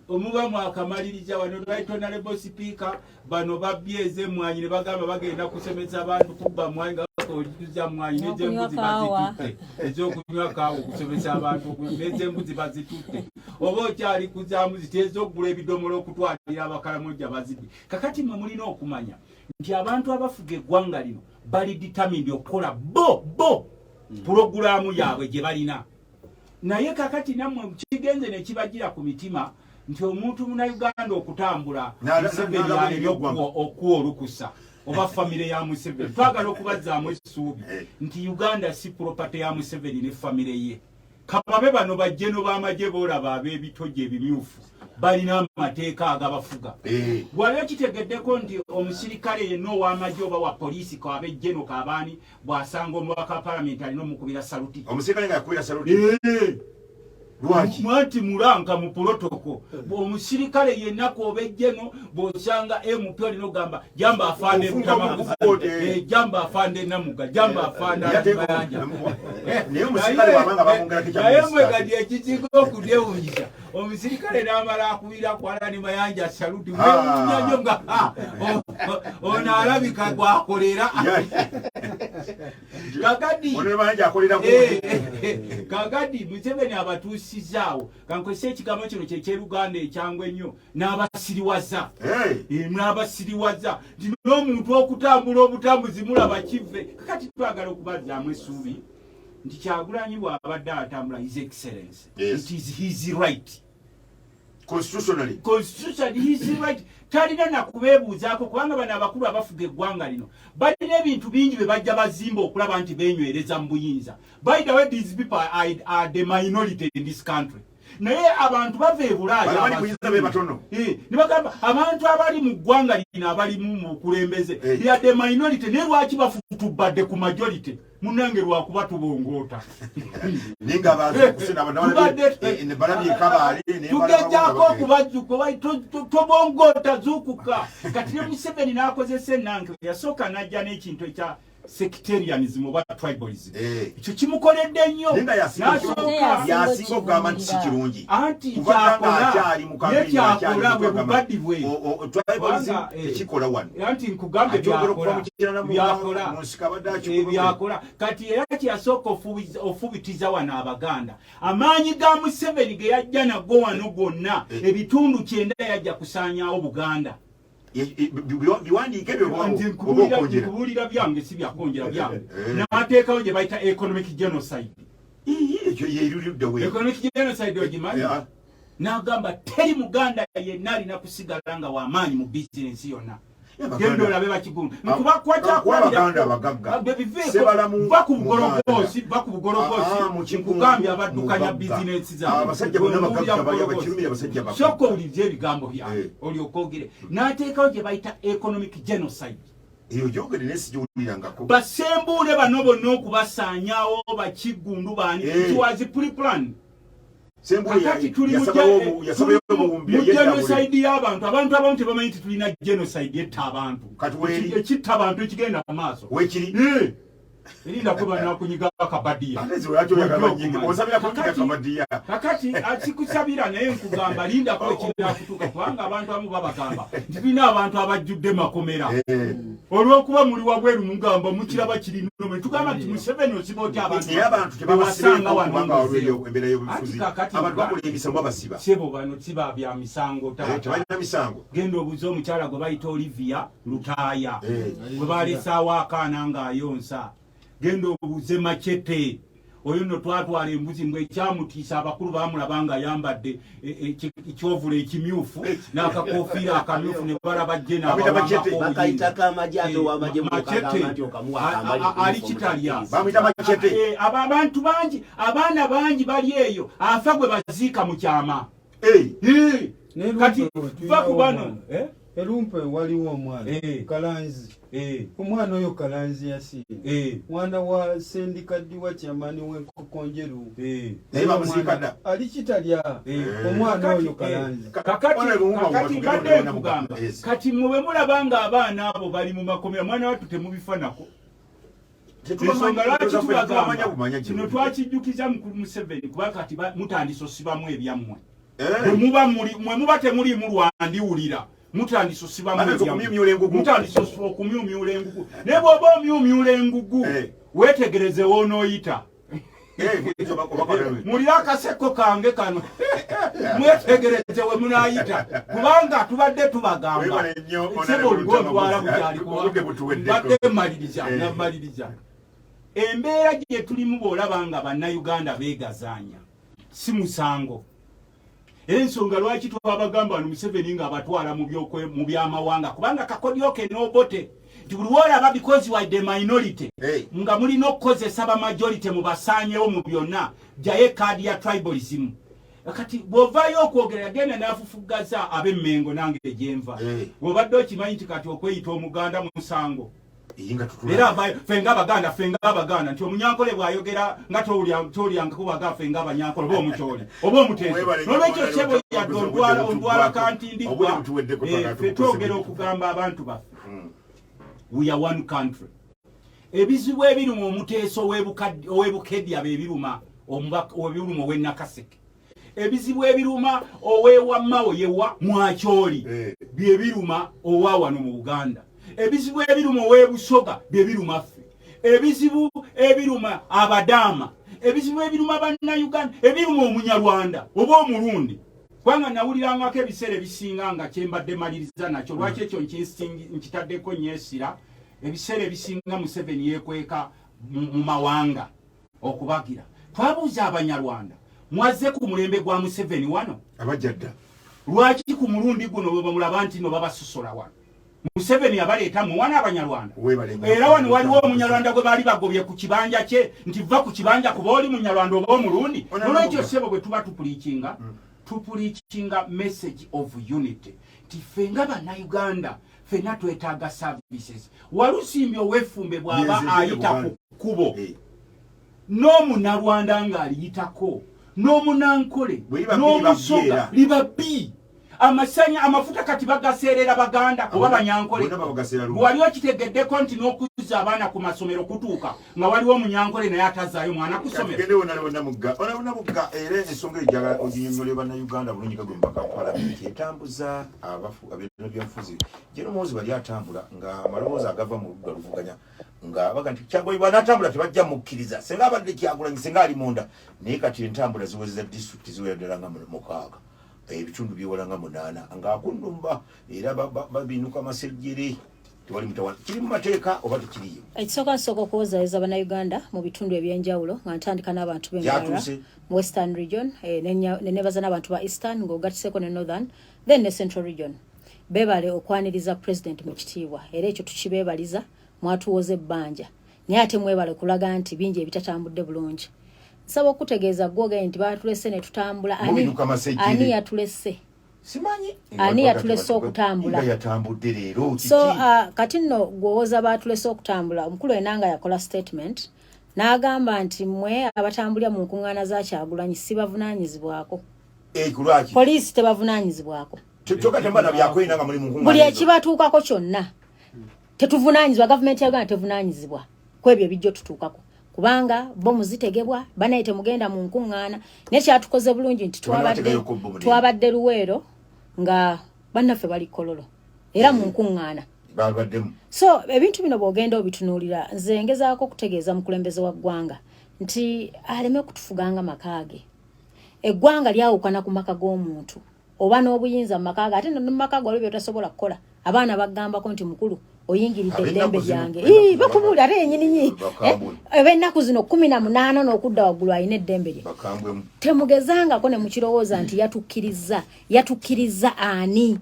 omuba mwakamaliriza wano right honorable speaker bano babyeze emmwanyi ne bagamba bagenda kusomesa abantu kubba mmwanyi nga olituza mmwanyi n'ezembuzi bazitutte ez'okunywa kaawo okusomesa abantu n'ezembuzi bazitutte oba okyali kuzaamu ziteeza okugula ebidomolo okutwalira abakalamojja bazidde kakati mwe mulina okumanya nti abantu abafuga eggwanga lino bali determined okukola bo pulogulaamu yaabwe gye balina naye kakati nammwe kigenze ne kibagira ku mitima nti omuntu Munnayuganda okutambula Museveni alina okuwa olukusa oba famire ya Museveni twagala okubazzaamu essuubi nti Uganda si property ya Museveni ne famire ye kababe bano bajjeno b'amagye boolaba ab'ebitogi ebimyufu balina amateeka agabafuga bwali ekitegeddeko nti omusirikale yenna ow'amagye oba wa poliisi kabejjeno kabaani bw'asanga omubaka wa palamenti alina omukubira saluti omusirikale nga yakubira saluti mwati mulanga mu protoko omusirikale yenna kobejjeno bw'osanga MP olina ogamba jamba afande Luttamaguzi jamba afande Namuga jamba afande Mayanja naye mwegadi ekisinga okudyewunyisa omusirikale n'amala akubira ku Alani Mayanja saluti mwewunyanyo nga ono alabika gwakolera Kakati Museveni abatuusizaawo kankozesa ekigambo kino ky'Oluganda ekyangwa ennyo n'abasiriwaza n'abasiriwaza nti n'omuntu okutambula obutambuzi mulaba kive. Kakati twagala okubazzaamu essuubi nti Kyagulanyi bw'abadde atambula his excellence, it is his right. Constitutionally his right. Talina na kubeebuuzaako kubanga bano abakulu abafuga eggwanga lino balina ebintu bingi bye bajja bazimba okulaba nti beenywereza mu buyinza. By the way, these people are the minority in this country. Naye abantu bava e Bulaaya ne bagamba abantu abali mu ggwanga lino abalimu mu bukulembeze they are the minority. Naye lwaki bafutubadde ku majority? Munange lwakuba tubongoota tugejjako okubajjuka tobongoota zuukuka. Kati ne Museveni n'akozesa ennanke yasooka n'ajja n'ekintu ekya sectarianism oba tribalism. Ekyo kimukoledde nnyo yasinga okugamba nti si kirungi anti kyakola bwe bubaddi bwe ekikola wano anti nkugambe byakola. Kati era kyasooka ofubitiza wano Abaganda amaanyi ga Museveni ge yajja nago wano gonna ebitundu 9 yajja kusaanyaawo Buganda. Biwandiike kubulira byange si byakonjera byange n'ateekawo gye bayita economic genocide. Economic genocide ogimanyi? N'agamba teri Muganda yenna alina kusigala nga w'amaanyi mu bizinensi yonna. Genda olabe bakigulu va ku bugologosi nkugambye abaddukanya bizinensi zaabwe owuliriza ebigambo byawe olyoka ogere. N'ateekawo gye bayita economic genocide. Basembuule bano bonna okubasaanyaawo bakigundu baani kiwazi pre-plan. Kakati tuli mu genocide y'abantu. Abantu abamu tebamanyi nti tulina genocide etta abantu. Ekitta abantu ekigenda mu maaso. Erinda kuba nakunyiga akabadiya. Kakati akikusabira naye nkugamba linda ko ekirina kutuuka kubanga abantu abamu babagamba nti tulina abantu abajjudde makomera. Olw'okuba muli wabweru mugamba mukiraba kirino mwe tugamba nti Museveni osiba otya abantu tebabasanga wano embera y'obufuzi abantu bakulembisa babasiba sebo bano tiba bya misango tebalina misango. Genda obuzo omukyala gwe bayita Olivia Lutaaya gwe baleesaawo akaana ng'ayonsa. Genda obuze Machete oyo nno twatwala embuzi mbwe ekyamutiisa abakulu baamulaba nga ayambadde ekyovula ekimyufu n'akakofiira akamyufu ne balaba jje ali kitalya abantu bangi abaana bangi bali eyo afa gwe baziika mu kyama. Kati va ku bano Erumpe waliwo omwana Kalanzi omwana oyo Kalanzi yasiine mwana wa sendikaddi wa kyamani w'enkokonjeru ali kitalya omwana oyo Kalanzi. Kakati badde nkugamba kati mube mulaba nga abaana abo bali mu makomera mwana wattu temubifanako. Ensonga lwaki tubagamba kino twakijjukiza mukulu Museveni kuba kati mutandise osibamu ebyammwe mwe muba temuliimu lwandiwulira mutandise osibamu mutandise okumyumyula engugu naye bw'oba omyumyula engugu weetegereze w'onooyita mulira akaseko kange kano mwetegereze we munaayita kubanga tubadde tubagamba sebo olugondwala bukyalibadde mmaliriza embeera gye tulimu bw'olaba nga bannayuganda beegazaanya si musango. Ensonga lwaki twabagamba wano Museveni nga abatwala mu byamawanga kubanga kakodyoke n'obote nti buli lwolaba because you are the minority nga mulina okukozesa ba majority mubasaanyewo mu byonna jaye kaadi ya tribalism. Kati bw'ovaayo okwogera yagenda n'afufugaza ab'emmengo nange gyenva bw'obadde okimanyi nti kati okweyita omuganda musango. Era fenga abaganda nti omunyankole bw'ayogera nga tolyanga kubaga fenga abanyankole oba omukyoli oba omuteezi n'olwekyo sebo yadde ondwala kantindikwa fe twogera okugamba abantu baffe we are one country. Ebizibu ebiruma omuteeso ow'ebukedya bebiruma ebiruma ow'ennakaseke ebizibu ebiruma ow'ewammawo yewa mwakyoli bye biruma owa wano mu Buganda. Ebizibu ebiruma ow'ebusoga bye biruma ffe ebizibu ebiruma abadama ebizibu ebiruma bannayuganda ebiruma omunyarwanda oba omulundi kubanga nawulirangako ebiseera ebisinga nga kyembadde maliriza nakyo lwaki ekyo nkitaddeko nyesira ebiseera ebisinga Museveni yekweka mu mawanga okubagira twabuuza abanyarwanda mwaze ku mulembe gwa Museveni wano abajjadda lwaki ku mulundi guno bamulaba nti no babasosola wano Museveni abaleeta mu wana abanyarwanda era wano waliwo omunyarwanda gwe bali bagobye ku kibanja kye nti va ku kibanja kuba oli munyarwanda oba omulundi nolwekyo sebo bwe tuba tupuliikinga message of unity ti ffe nga bannayuganda ffenna twetaaga services walusimbi owefumbe bw'aba ayita ku kkubo n'omunarwanda ng'aliyitako n'omunankole n'omusoga liba bbi amasanya amafuta kati bagaseerera baganda oba banyankole waliwo kitegeddeko nti n'okuzza abaana ku masomero kutuuka nga waliwo omunyankole naye atazaayo mwana ku somero onabonabugga era ensonga ejjala oginyonyola bannayuganda bulungi gagwe mu Palamenti etambuza abintu byanfuzi Jeromozi bali atambula nga amaloboozi agava mu ludda luvuganya nga baga nti Kyagulanyi bw'anaatambula tebajja mukkiriza senga abadde Kyagulanyi senga ali munda naye kati entambula ziwezeza disitulikiti ziwera nga mukaaga ebitundu biwera nga 8 nga akundumba era babinuka amasejjere tewali mutawala kiri mu mateeka oba tekiriyo ekisooka okuwozaayeza bannayuganda mu bitundu ebyenjawulo nga ntandika n'abantu b'embalala mu western region nenebaza n'abantu ba eastern ng'ogatiseko ne northern then ne central region beebale okwaniriza president mu kitiibwa era ekyo tukibeebaliza mwatuwoza ebbanja naye ate mwebale kulaga nti bingi ebitatambudde bulungi nsaba okutegeeza gwoge nti batulese ne tutambula ani yatulese simanyi ani yatulese okutambula yatambudde leero so kati nno gwowoza batulese okutambula omukulu enanga yakola statement n'agamba nti mmwe abatambulira mu nkuŋŋaana za Kyagulanyi si bavunaanyizibwako kulwaki poliisi tebavunaanyizibwako kyokka tembana byakwenda nga muli mu nkuŋŋaana buli ekibatuukako kyonna tetuvunaanyizibwa gavumenti ya Uganda tevunaanyizibwa ku ebyo bijjo tutuukako kubanga bomu zitegebwa banayite mugenda mu nkuŋŋaana naye kyatukoze bulungi nti twabadde Luweero nga bannaffe bali Kololo era mu nkuŋŋaana so ebintu bino bw'ogenda obitunuulira nze ngezaako okutegeeza mukulembeze wa ggwanga nti aleme kutufuganga makaage eggwanga lyawukana ku maka g'omuntu oba n'obuyinza mu makaage ate no mu maka go olwo byotasobola kukola abaana bagambako nti mukulu oyingiridde eddembe lyange bakubuulira ate yennyini eb'ennaku zino 18 n'okudda waggulu alina eddembe lye temugezangako ne mukirowooza nti yatukkiriza ani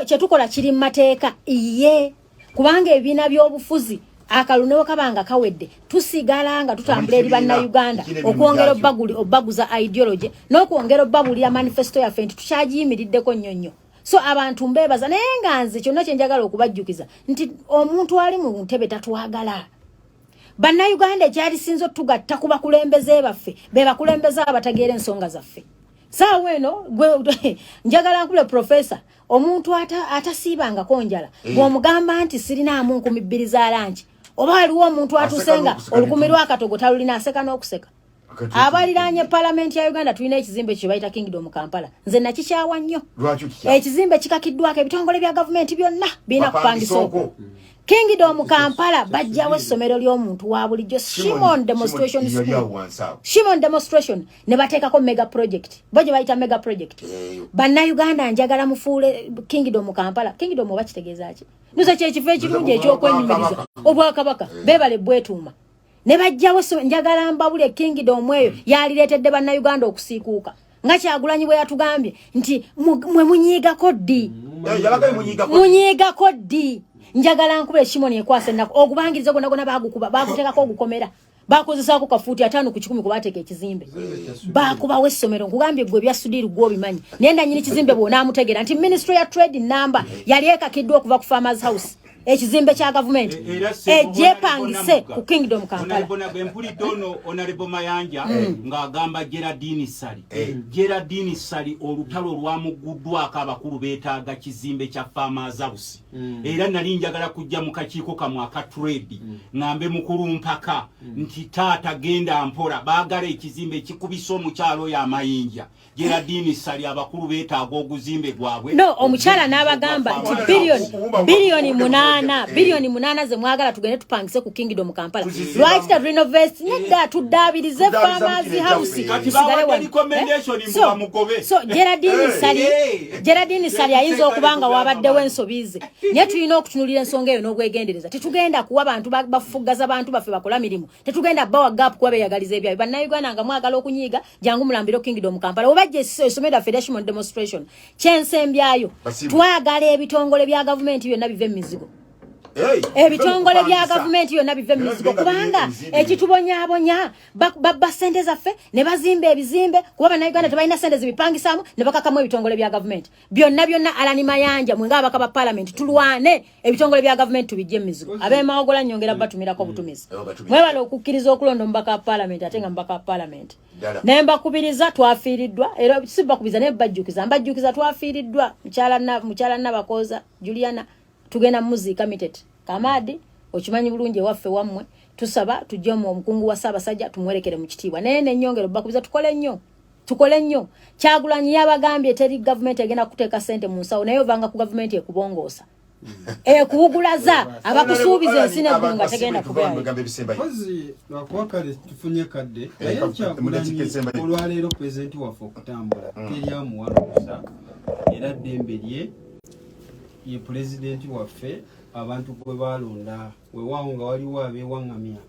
kyetukola kiri mu mateeka iye kubanga ebibiina by'obufuzi akalulu ne kabanga kawedde tusigala nga tutambula eri bannayuganda okwongera obbaguza ideology n'okwongera obbabulira manifesto yaffe nti tukyagiyimiriddeko nnyonnyo so abantu mbebaza naye nga nze kyonna kye njagala okubajjukiza nti omuntu ali mu ntebe tatwagala bannayuganda ekyalisinza otugatta ku bakulembeze baffe be bakulembeze abatageera ensonga zaffe saawa eno njagala nkule profesa omuntu atasiibangako njala bw'omugamba nti sirinaamu 2,000 za lanki oba waliwo omuntu atuusenga olukumi lw'akatogo talulina aseka n'okuseka abaliraanye Palamenti ya Uganda tulina ekizimbe kye bayita Kingdom Kampala nze nakikyawa nnyo ekizimbe kikakiddwako ebitongole bya gavumenti byonna birina kupangisa okwo Kingdom Kampala bajjawo essomero ly'omuntu wa bulijjo Shimon Demonstration School Shimon Demonstration ne bateekako mega project bo gye bayita mega project bannayuganda njagala mufuule Kingdom Kampala Kingdom oba kitegeeza ki nusa kyekifo ekirungi ekyokwenyumiriza obwakabaka beebale bwetuuma ne bajjawo njagala mbabule Kingdom eyo yalireetedde bannayuganda okusiikuuka nga Kyagulanyi bwe yatugambye nti mwe munyiigako ddi munyiigako ddi njagala nkubule Shimoni ekwasa ennaku ogubangiriza gonna bagukuba baguteekako ogukomera bakozesaako kafuuti 5 ku 10 kubateeka ekizimbe bakubawo essomero nkugambye gwe byasudiru gwobimanyi nenda nyini kizimbe bw'onaamutegeera nti Ministry ya Trade number yali ekakiddwa okuva ku Farmers House ekizimbe kya gavumenti ejepangise ku Kingdom Kampala mpulidde ono Honorable Mayanja ng'agamba Geraldine Sali olutalo lwamuguddwako abakulu beetaaga kizimbe kya Farmers House era nali njagala kujja mu kakiiko kamwe aka trade ngambe mukulu mpaka nti taata genda mpola baagala ekizimbe ekikubisa omukyalo oyo amayinja Gerardine Sali abakulu beetaaga oguzimbe gwabwe no omukyala n'abagamba nti bilioni 8 ze mwagala tugende tupangise ku Kingdom Kampala lwaki ta renovate nedda tuddaabirize farmers house tusigale wano so Gerardine Sali ayinza okubanga wabaddewo ensobize naye tulina okutunulira ensonga eyo n'obwegendereza tetugenda kuwa bantu bafugaza bantu baffe bakola mirimu tetugenda bawa gap kuba beyagaliza ebyayo bannayuganda nga mwagala okunyiiga jangu mulambiro Kingdom Kampala obajje someda federation demonstration kyensembyayo twagala ebitongole bya government byonna bive emizigo ebitongole bya government byonna bive emizigo kubanga ekitubonyabonya babba sente zaffe ne bazimba ebizimbe kuba bannayuganda tebalina sente zibipangisamu ne bakakamu ebitongole bya government byonna alani mayanja mwenga abaka ba parliament tulwane ebitongole bya government tubijje emizigo abemaogola nyongera batumirako butumizi mwebale okukkiriza okulonda mbaka parliament atenga mbaka parliament nemba kubiriza twafiiriddwa era sibba kubiza ne mbajjukiza twafiiriddwa mukyala nabakoza Juliana tugenda muzi committed Kamadi okimanyi bulungi waffe wammwe tusaba tujje mu omukungu wa Ssaabasajja tumwerekere mu kitiibwa nene nyongero bakubiza tukole nnyo Kyagulanyi yabagambye teri government egenda kuteeka sente mu nsawo naye ovanga ku government ekubongoosa kuugulaza abakusuubiza ensi neggulu nga tegenda kubeerayo kozi lwakuwakale tufunye kadde naye Kyagulanyi olwaleero pulezidenti waffe okutambula teryamuwalukusa era ddembe lye ye pulezidenti waffe abantu gwe balonda weewaawo nga waliwo abeewaŋŋamya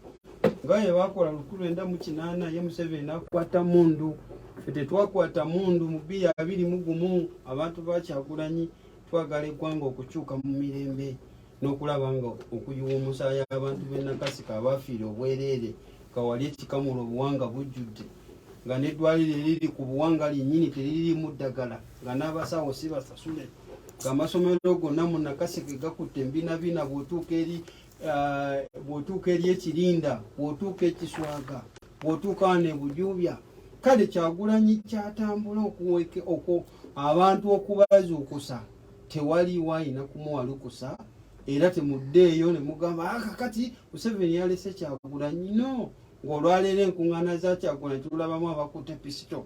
nga ye bakola 1998 ye Museveni akwata mundu ffe tetwakwata mundu mu 2021 abantu ba Kyagulanyi twagala eggwanga okukyuka mu mirembe n'okulaba nga okuyiwa omusaayi abantu b'e Nakasika abaafiira obwereere kawali ekikamulo obuwanga bujjudde nga n'eddwaliro eriri ku buwanga linnyini teririmu ddagala nga n'abasawo si basasule amasomero gonna mu Nakasika gakutte embinabina bw'otuuka eri ekirinda bw'otuuka ekiswaga bw'otuuka wano e Bujubya kale Kyagulanyi kyatambula abantu okubazuukusa tewaliwo ayina kumuwalukusa era temuddeeyo ne mugamba kakati Museveni yalese Kyagulanyi no ng'olwaleero enkuŋŋaana za Kyagulanyi tulabamu abakutte pisito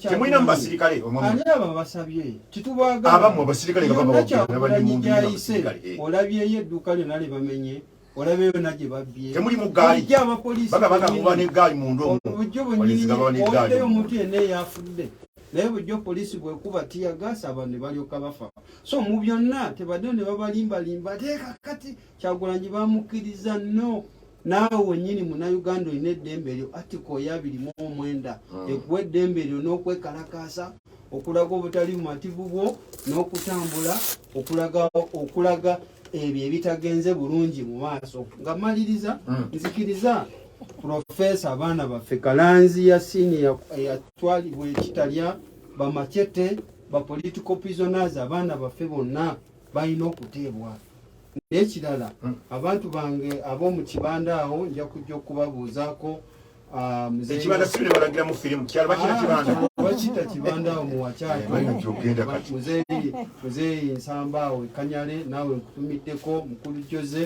temulina mu basirikale ani abo basabye titubagalaKyagulanyi gyayise olabyeyo edduuka lyonna lye bamenye olabyeyo nagye babbye temuli mu gaali bagamuba n'eggaali mundu bujjo bwenyinioliddeyo omuntu yenna eyafudde naye bujjo poliisi bwekuba tiyagasa abantu ne balyoka bafa so mu byonna tebadde ne babalimbalimba teeka kati Kyagulanyi bamukkiriza no naawe wennyini munnayuganda olina eddembe eryo atiko ya 29 ekuwa eddembe eryo n'okwekalakaasa okulaga obutali bumativu bwo n'okutambula okulaga ebyo ebitagenze bulungi mu maaso nga maliriza nzikiriza Profesa abaana baffe Kalanzi ya senior yatwalibwa ekitalya bamachete ba political prisoners abaana baffe bonna balina okuteebwa n'ekirala abantu bange ab'omu kibanda awo nja kujja okubabuuzaako ekibanda sibire balagira mu firimu kyalo bakina kibanda bakita kibanda awo mu wakyali muzeeyi nsamba awo ekanyale naawe nkutumiddeko mukulu Jose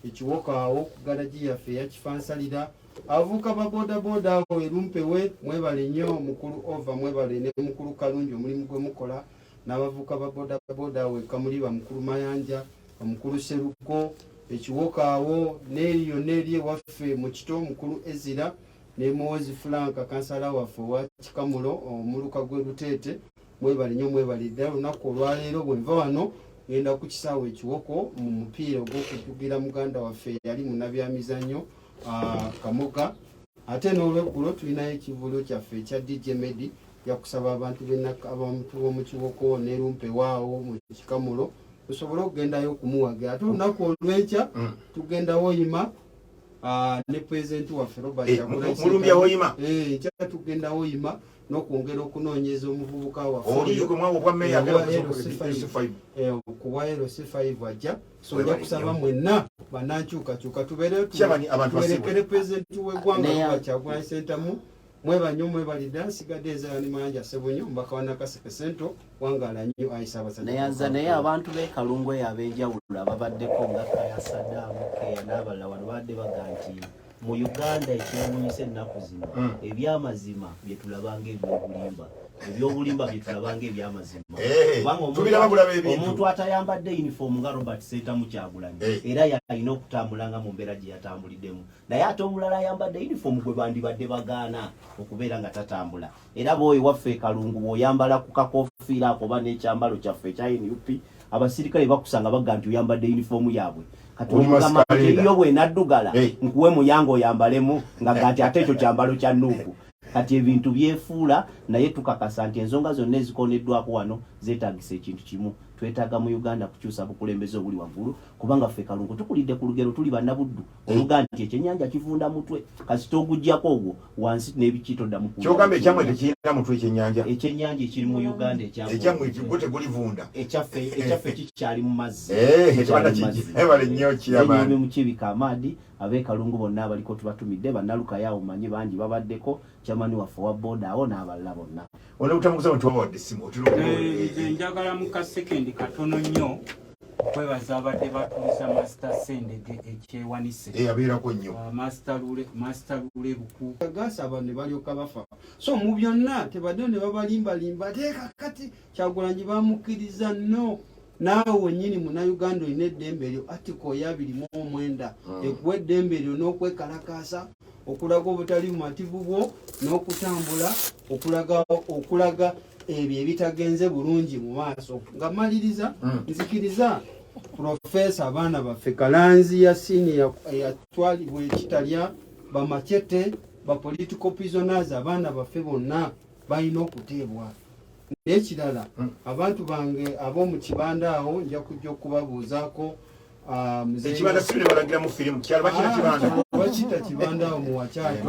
ekiwoka awo ku galagi yaffe eyakifansalira avuka babodaboda awo erumpewe mwebale nnyo mukulu ova mwebale ne mukulu Kalungi omulimu gwe mukola n'abavuka babodaboda awo ekamuliba mukulu Mayanja omukulu Seruko ekiwoka awo n'eri ewaffe mu kito mukulu Ezira ne Muwozi Franka kansala waffe wa Kikamulo omuluka gwe Luteete mwebale nnyo mwebale ddala olunaku olwaleero bwe nva wano ngenda ku kisaawe ekiwoko mu mupiira ogw'okutugira muganda waffe yali munnabyamizannyo Kamoga ate n'olweggulo tulinayo ekivulo kyaffe ekya DJ Medi yakusaba abantu b'omu kiwoko n'erumpewawo mu Kikamulo tusobole okugendayo okumuwagira ate olunaku olw'enkya tugenda Woyima ne pulezidenti waffe Robert Kyagulanyi tugenda Woyima n'okwongera okunoonyeza omuvubuka waffe kuwa LC5 ajja so nja kusaba mwenna bannankyukakyuka tubeerekere pulezidenti w'eggwanga Robert Kyagulanyi Ssentamu mweba nyo mweba lida sigadeza ni manja sebunyo mbaka wanakaseke sento wangala nyo aisaba naye abantu be Kalungu yabenjawulo ababaddeko nga Kaya Saddam Keya n'abalala wano badde baganti mu Uganda ekyewunyisa ennaku zino ebyamazima bye tulabanga ebyobulimba bye tulabanga ebyamazima omuntu atayambadde uniform nga Robert Sentamu Kyagulanyi era yalina okutambulanga mu mbeera gye yatambuliddemu naye ate omulala ayambadde uniform gwe bandibadde bagaana okubeera nga tatambula era bwoyo waffe Kalungu bw'oyambala ku kakofiira ako oba n'ekyambalo kyaffe ekya NUP abasirikale bakusanga bagga nti oyambadde uniform yaabwe iyo bwe naddugala nkuwe muyango oyambalemu nga gati ate ekyo kyambalo kya Nuupu kati ebintu byefuula naye tukakasa nti ensonga zonna ezikoneddwako wano zeetagisa ekintu kimu twetaaga mu Uganda kukyusa bukulembeze obuli waggulu kubanga ffe Kalungu tukulidde ku lugero tuli bannabuddu oluga nti ekyennyanja kivunda mutwe kasita ogujjako ogwo wansi n'ebikitoddamu kyogamba ekyamwe tekirina mutwe ekyennyanja ekiri mu Uganda ekyamwe tegulivunda ekyaffe kikyali mu mazzi mu kibika amaadi abe Kalungu bonna abaliko tubatumidde bannalukayawo manyi bangi babaddeko kyamani waffe wa boda awo n'abalala bonna njagala mu kasekendi katono nnyo okwebaza abadde batuliza Master Sendege ekyewanise abeerako nnyo Master Lule Lukuku gasaba ne balyoka bafa so mu byonna tebadde ne babalimbalimba teeka kati Kyagulanyi bamukkiriza no naawe nnyini Munnayuganda olina eddembe eryo Article ya 29 ekuwa eddembe eryo n'okwekalakaasa okulaga obutali bumativu bwo n'okutambula okulaga ebyo ebitagenze bulungi mu maaso nga maliriza nzikiriza Profesa abaana baffe Kalanzi ya senior eyatwalibwa ekitalya bamachete ba political prisoners abaana baffe bonna balina okuteebwa n'ekirala abantu bange ab'omu kibanda awo nja kujja okubabuuzaako ekibanda si balagira mu firimu kyalo bakina kibanda bakita kibanda awo mu Wakyali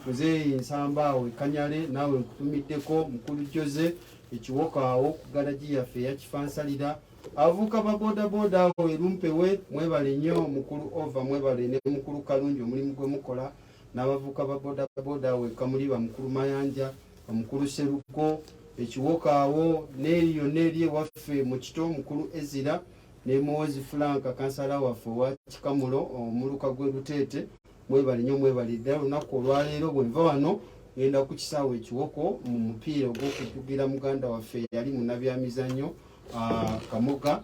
muzeeyi Nsamba awo Kanyale naawe nkutumiddeko mukulu Jose ekiwoka awo ku galagi yaffe eyakifansalira avuka babodaboda awo erumpewe mwebale nnyo mukulu Ova mwebale ne mukulu Kalungi omulimu gwe mukola n'abavuka babodaboda awo Kamuliba mukulu Mayanja omukulu Seruko ekiwoka awo n'eriyo waffe mu kito mukulu Ezira ne Mozi Franka kansala waffe wa Kikamulo omuluka gwe Luteete mwebale nnyo mwebalidde olunaku olwaleero bwe nva wano ngenda ku kisaawe ekiwoko mu mupiira ogw'okutugira muganda waffe yali munnabyamizannyo Kamoga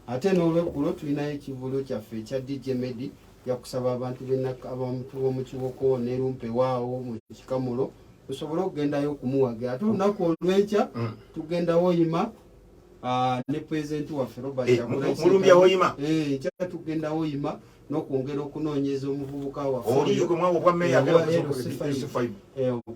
ate n'olweggulo tulinayo ekivulo kyaffe ekya DJ Medi yakusaba abantu b'omu kiwoko n'erumpewawo mu Kikamulo tusobole okugendayo okumuwagira ate olunaku olw'enkya tugenda Woyima ne pulezidenti waffe Robert nkya tugenda Woyima n'okwongera okunoonyeza omuvubuka waffe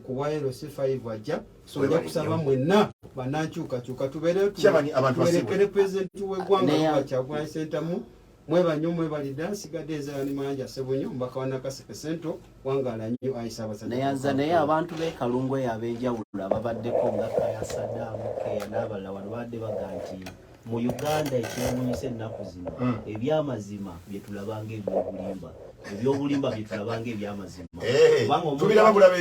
kuwa LC5 ajja so nja kusaba mwenna bannankyukakyuka tuberekere pulezidenti w'eggwanga Robert Kyagulanyi Ssentamu mwebanyo mwebalidde nsigadde ezaani manja sebunyo mbaka wanakaseke sento wangala nnyo aisaba naye abantu be Kalungu abenjawulo ababaddeko nga Kaya Saddam Keya n'abalala wano badde baganti mu Uganda ekyewunyisa ennaku zino ebyamazima bye tulabanga ebyobulimba bye tulabanga ebyamazima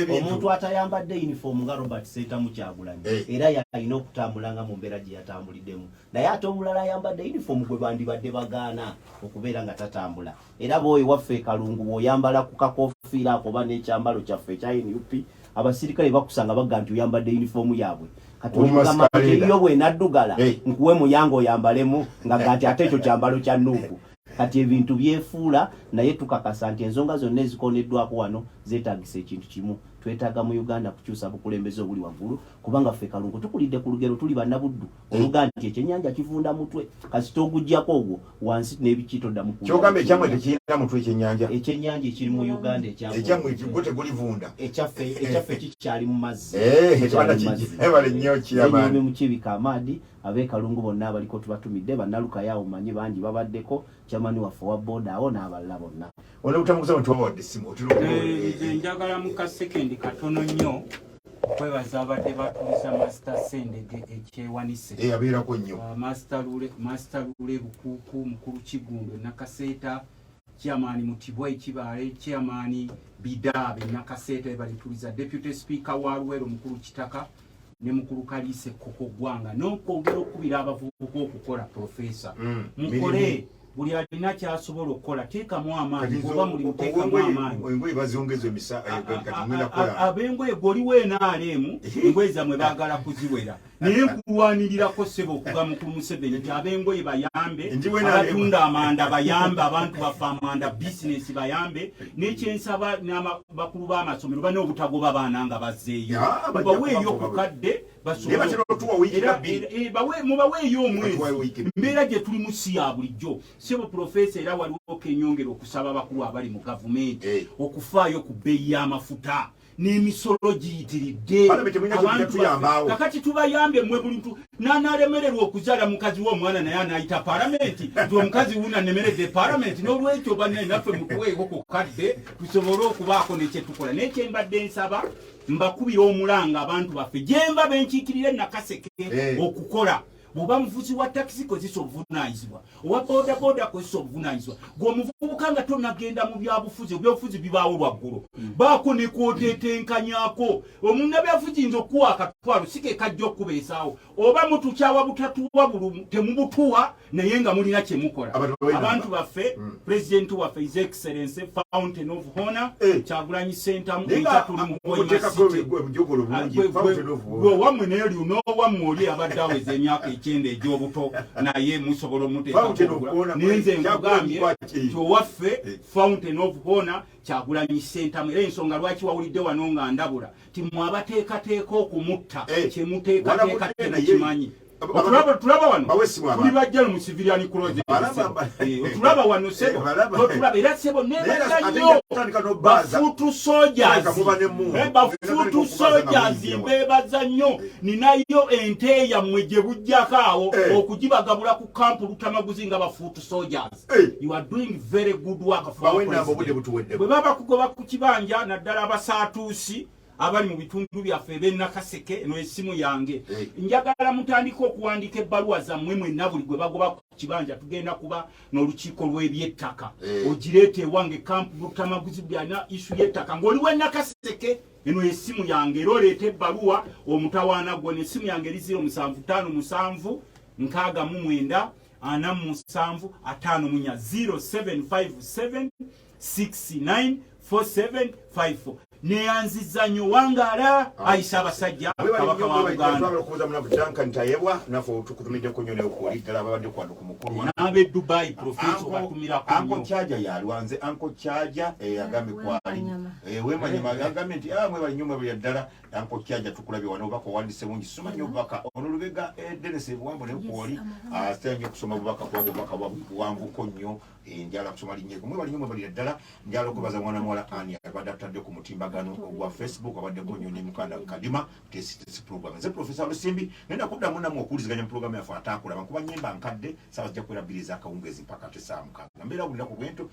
omuntu atayambadde uniform nga Robert Sentamu Kyagulanyi era yalina okutambulanga mu mbeera gye yatambuliddemu naye ate omulala ayambadde uniform gwe bandibadde bagaana okubeera nga tatambula era bwoyo waffe Kalungu bw'oyambala ku kakofiira ako oba n'ekyambalo kyaffe ekya NUP abasirikale bakusanga bagga nti oyambadde uniform yaabwe iyo bwe naddugala nkuwe muyango oyambalemu nga gati ate ekyo kyambalo kya Nuupu kati ebintu byefuula naye tukakasa nti ensonga zonna ezikoneddwako wano zeetagisa ekintu kimu twetaaga mu Uganda kukyusa bukulembeze obuli waggulu kubanga ffe Kalungu tukulidde ku lugero tuli bannabuddu oluga nti ekyennyanja kivunda mutwe kasita ogujjako ogwo wansi n'ebikitoddamu kyogamba ekyamwe tekirina mutwe ekyennyanja ekiri mu Uganda ekyamwe tegulivunda ekyaffe kikyali mu mazzi mu kibika amaadi abe Kalungu bonna abaliko tubatumidde bannalukayawo manyi bangi babaddeko kyamani waffe wa boda awo n'abalala bonna njagala mu kasekendi katono nnyo okwebaza abadde batuliza Master Sendege ekyewanise abeerako nnyo Master Lule Lukuku mukulu Kigundu Nakaseeta chairman Mutibwa Ekibale, chairman Bidabe Nakasete balituliza, deputy speaker wa Luwero mukulu Kitaka ne mukulu Kalise Koko Gwanga n'okwongera okubira abavubuka okukola professor mukole buli alina kyasobola okukola teekamu amaanyi kuba muli muteekamu amaanyi engoye bazongeza emisa katimwena kola abengoye goliwo enaalemu engoye zammwe baagala kuziwera naye nkulwanirirako ssebo okuva mukulu Museveni nti abengoye bayambe abatunda amanda bayambe abantu bafa amanda bizinesi bayambe n'ekyensaba bakulu b'amasomero bane obutagoba baana nga bazzeeyo baweeyo okukadde mubaweeyo omwezi mbeera gye tuli mu si ya bulijjo sebo profesa era waliwo kenyongera okusaba abakulu abali mu gavumenti okufaayo ku bbeeyi y'amafuta n'emisolo giyitiridde kakati tubayambe mmwe buli muntu n'analemererwa okuzaala mukazi w'omwana naye anaayita palamenti nti omukazi wuuna nemeredde palamenti n'olwekyo bannaye naffe mutuweeko ku kadde tusobole okubaako nekyetukola n'ekyembadde nsaba mbakubira omulanga abantu baffe gyenva benkiikirire nakaseke okukola bw'oba muvuzi wa takisi kozesa obuvunaanyizibwa owa bodaboda kozesa obuvunaanyizibwa gw'omuvubuka nga tonagenda mu byabufuzi ebyobufuzi bibaawo lwaggulu baako ne kwotetenkanyako omunnabyafuzi nze okuwa akatwalo si ke kajja okubeesaawo oba mutukyawa butatuwa bulu temubutuwa naye nga mulina kye mukola abantu baffe pulezidenti waffe his excellence fountain of honor Kyagulanyi Ssentamu etatuli mu gwewammwe naye oli n'owammwe oli abadde aweza emyaka ekyenda egy'obuto naye musobola omuteeka naye nze nkugambye nti owaffe fountain of honor Kyagulanyi Ssentamu era ensonga lwaki wawulidde wano nga ndabula ti mwabateekateeka okumutta kyemuteekateeka temukimanyi tulaba wano tuli bajjalo mu civilian closet tulaba wano sebo tulaba era sebo nebaza nnyo bafuutu soldiers mbebaza nnyo ninayo ente yammwe gye bujjako awo okugibagabula ku kampu Luttamaguzi nga bafuutu soldiers you are doing very good work for bwe baba kugoba ku kibanja naddala abasaatuusi abali mu bitundu byaffe b'Nakaseke eno essimu yange njagala mutandika okuwandika ebbaluwa zammwe mwenna buli gwe bagoba ku kibanja tugenda kuba n'olukiiko lw'ebyettaka ogireeta ewange kampu Luttamaguzi byana isu y'ettaka ng'oliwo Nakaseke eno essimu yange era oleeta ebbaluwa omutawaana gwo n'essimu yange eri 0757 69 47 0757 69 4754 neyanziza nnyo wangala ayisa abasajja kabaka wa Buganda n'ab'e Dubai professor batumira Anko Chaja yalwanze Anko Chaja agambe kwali wemanyima agambe nti mwe bali nyuma bya ddala Anko Chaja tukulabye wano baka wandise mungi soma nnyo baka onolubega Dennis Bwambo ne kwoli astenye kusoma baka kwa baka wambuko nnyo njala kusoma linyeko mwe bali nyuma bali ddala njala okubaza mwana mwala ani abadde ku mutimbagano ogwa Facebook abadde ko nnyo ne mukanda Kadima test program ze professor Lusimbi nenda kuddamu namwe okuwuliziganya program yafa atakola bakuba nyemba nkadde sawa zijja kwera biliza akawungezi mpaka 9 mbera bulira ku bwento